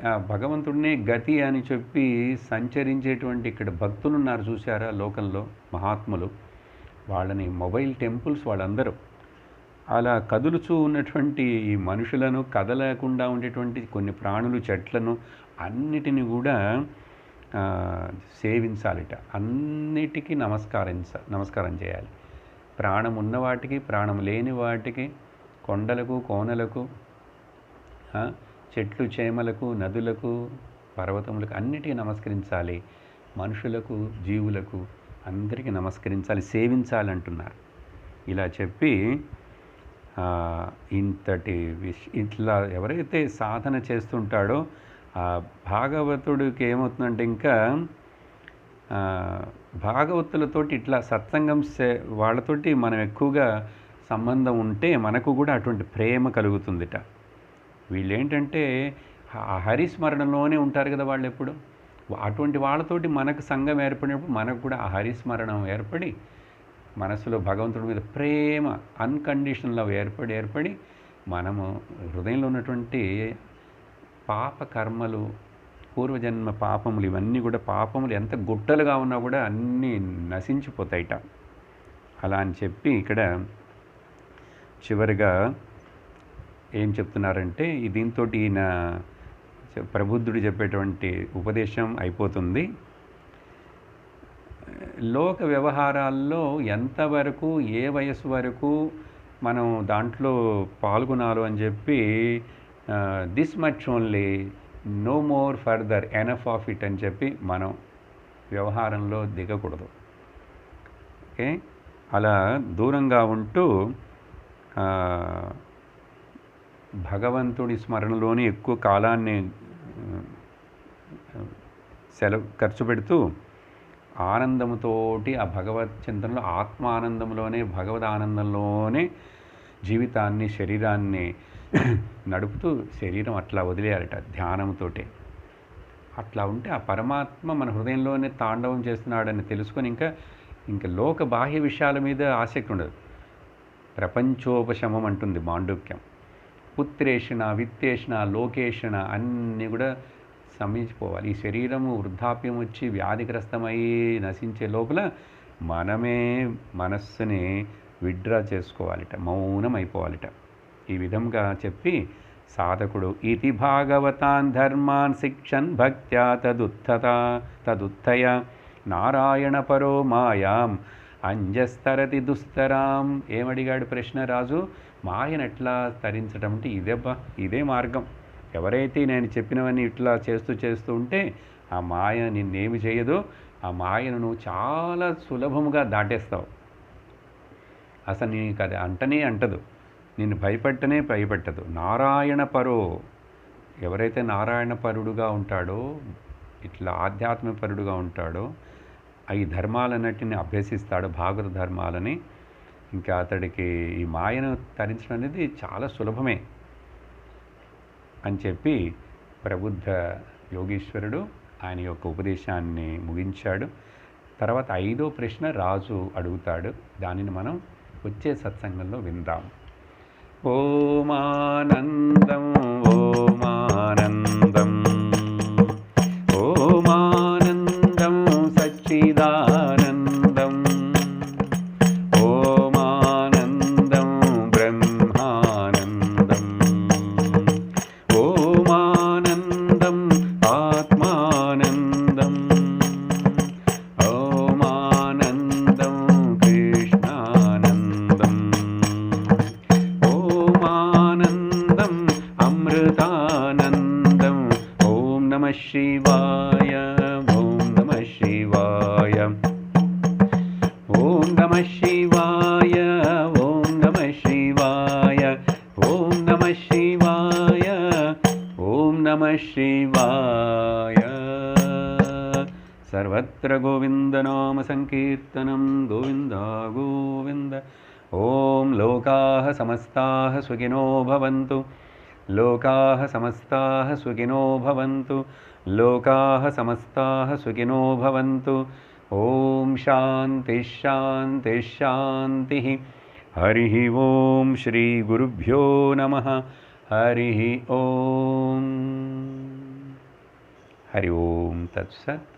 ఆ భగవంతుడినే గతి అని చెప్పి సంచరించేటువంటి ఇక్కడ భక్తులు ఉన్నారు చూసారా లోకంలో, మహాత్ములు. వాళ్ళని మొబైల్ టెంపుల్స్ వాళ్ళందరూ. అలా కదులుచూ ఉన్నటువంటి ఈ మనుషులను, కదలకుండా ఉండేటువంటి కొన్ని ప్రాణులు, చెట్లను అన్నిటిని కూడా సేవించాలిట. అన్నిటికీ నమస్కారం చేయాలి. ప్రాణం ఉన్న వాటికి, ప్రాణం లేని వాటికి, కొండలకు, కోనలకు, చెట్లు చేమలకు, నదులకు, పర్వతములకు అన్నిటికీ నమస్కరించాలి. మనుషులకు, జీవులకు అందరికీ నమస్కరించాలి, సేవించాలంటున్నారు. ఇలా చెప్పి ఇట్లా ఎవరైతే సాధన చేస్తుంటాడో ఆ భాగవతుడికి ఏమవుతుందంటే, ఇంకా భాగవతులతోటి ఇట్లా సత్సంగం వాళ్ళతోటి మనం ఎక్కువగా సంబంధం ఉంటే మనకు కూడా అటువంటి ప్రేమ కలుగుతుందిట. వీళ్ళేంటంటే ఆ హరిస్మరణలోనే ఉంటారు కదా వాళ్ళు ఎప్పుడు. అటువంటి వాళ్ళతోటి మనకు సంఘం ఏర్పడినప్పుడు మనకు కూడా ఆ హరిస్మరణం ఏర్పడి, మనసులో భగవంతుడి మీద ప్రేమ, అన్కండిషనల్ లవ్ ఏర్పడి మనము హృదయంలో ఉన్నటువంటి పాప కర్మలు, పూర్వజన్మ పాపములు, ఇవన్నీ కూడా, పాపములు ఎంత గుట్టలుగా ఉన్నా కూడా అన్నీ నశించిపోతాయిట. అలా అని చెప్పి ఇక్కడ చివరిగా ఏం చెప్తున్నారంటే, దీంతో ఈయన ప్రబుద్ధుడు చెప్పేటువంటి ఉపదేశం అయిపోతుంది. లోక వ్యవహారాల్లో ఎంతవరకు, ఏ వయసు వరకు మనం దాంట్లో పాల్గొనాలో అని చెప్పి, this much only, no more further, enough of it అని చెప్పి మనం వ్యవహారంలో దిగకూడదు. ఓకే, అలా దూరంగా ఉంటూ భగవంతుడి స్మరణలోనే ఎక్కువ కాలాన్ని ఖర్చు పెడుతూ ఆనందముతోటి ఆ భగవత్ చింతనలో, ఆత్మానందంలోనే, భగవద్ ఆనందంలోనే జీవితాన్ని, శరీరాన్ని నడుపుతూ శరీరం అట్లా వదిలేయాలట ధ్యానంతోటే. అట్లా ఉంటే ఆ పరమాత్మ మన హృదయంలోనే తాండవం చేస్తున్నాడని తెలుసుకొని ఇంకా ఇంకా లోక బాహ్య విషయాల మీద ఆసక్తి ఉండదు. ప్రపంచోపశమం అంటుంది మాండుక్యం. పుత్రేషణ, విత్తేషణ, లోకేషణ అన్నీ కూడా శమించిపోవాలి. ఈ శరీరము వృద్ధాప్యం వచ్చి వ్యాధిగ్రస్తమై నశించే లోపల మనమే మనస్సుని విడ్డ్రా చేసుకోవాలిట, మౌనం అయిపోవాలిట. ఈ విధంగా చెప్పి సాధకుడు ఇతి భాగవతాన్ ధర్మాన్ శిక్షన్ భక్త్యా తదుత్తయ నారాయణ పరో మాయాం అంజస్తరతి దుస్తరాం. ఏమడిగాడు ప్రశ్న రాజు? మాయను ఎట్లా తరించడం అంటే ఇదే మార్గం. ఎవరైతే నేను చెప్పినవన్నీ ఇట్లా చేస్తూ ఉంటే ఆ మాయ నిన్నేమి చేయదో, ఆ మాయను నువ్వు చాలా సులభముగా దాటేస్తావు. అసలు నీకు అది అంటదు, నిన్ను భయపెట్టదు. నారాయణ పరో, ఎవరైతే నారాయణ పరుడుగా ఉంటాడో, ఇట్లా ఆధ్యాత్మిక పరుడుగా ఉంటాడో, ఈ ధర్మాలన్నిటిని అభ్యసిస్తాడు, భాగవత ధర్మాలని, ఇంకా అతడికి ఈ మాయను తరించడం అనేది చాలా సులభమే అని చెప్పి ప్రబుద్ధ యోగీశ్వరుడు ఆయన యొక్క ఉపదేశాన్ని ముగించాడు. తర్వాత 5వ ప్రశ్న రాజు అడుగుతాడు. దానిని మనం వచ్చే సత్సంగంలో విందాం. ఓమానందం ఓమానందం ఓమానందం సచ్చిదానందం ఓమానందం బ్రహ్మానందం ఓమానందం ఆత్మానందం ఓమానందం కృష్ణానందం ఓమానందం అమృతానందం. ఓం నమః శివాయ ఓం నమః శివాయ ఓం నమః శివాయ ఓం నమః శివాయ ఓం నమః శివాయ ఓం నమః శివాయ. సర్వత్ర గోవిందనామ సంకీర్తనం గోవింద గోవింద. ఓం లోకాః సమస్తాః సుఖినో భవంతు లోకాః సమస్తాః సుఖినో భవంతు లోకాః సమస్తాః సుఖినో భవంతు. ఓం శాంతి శాంతి శాంతి. హరి ఓం శ్రీ గురుభ్యో నమః. హరి ఓం. హరి ఓం తత్సత్.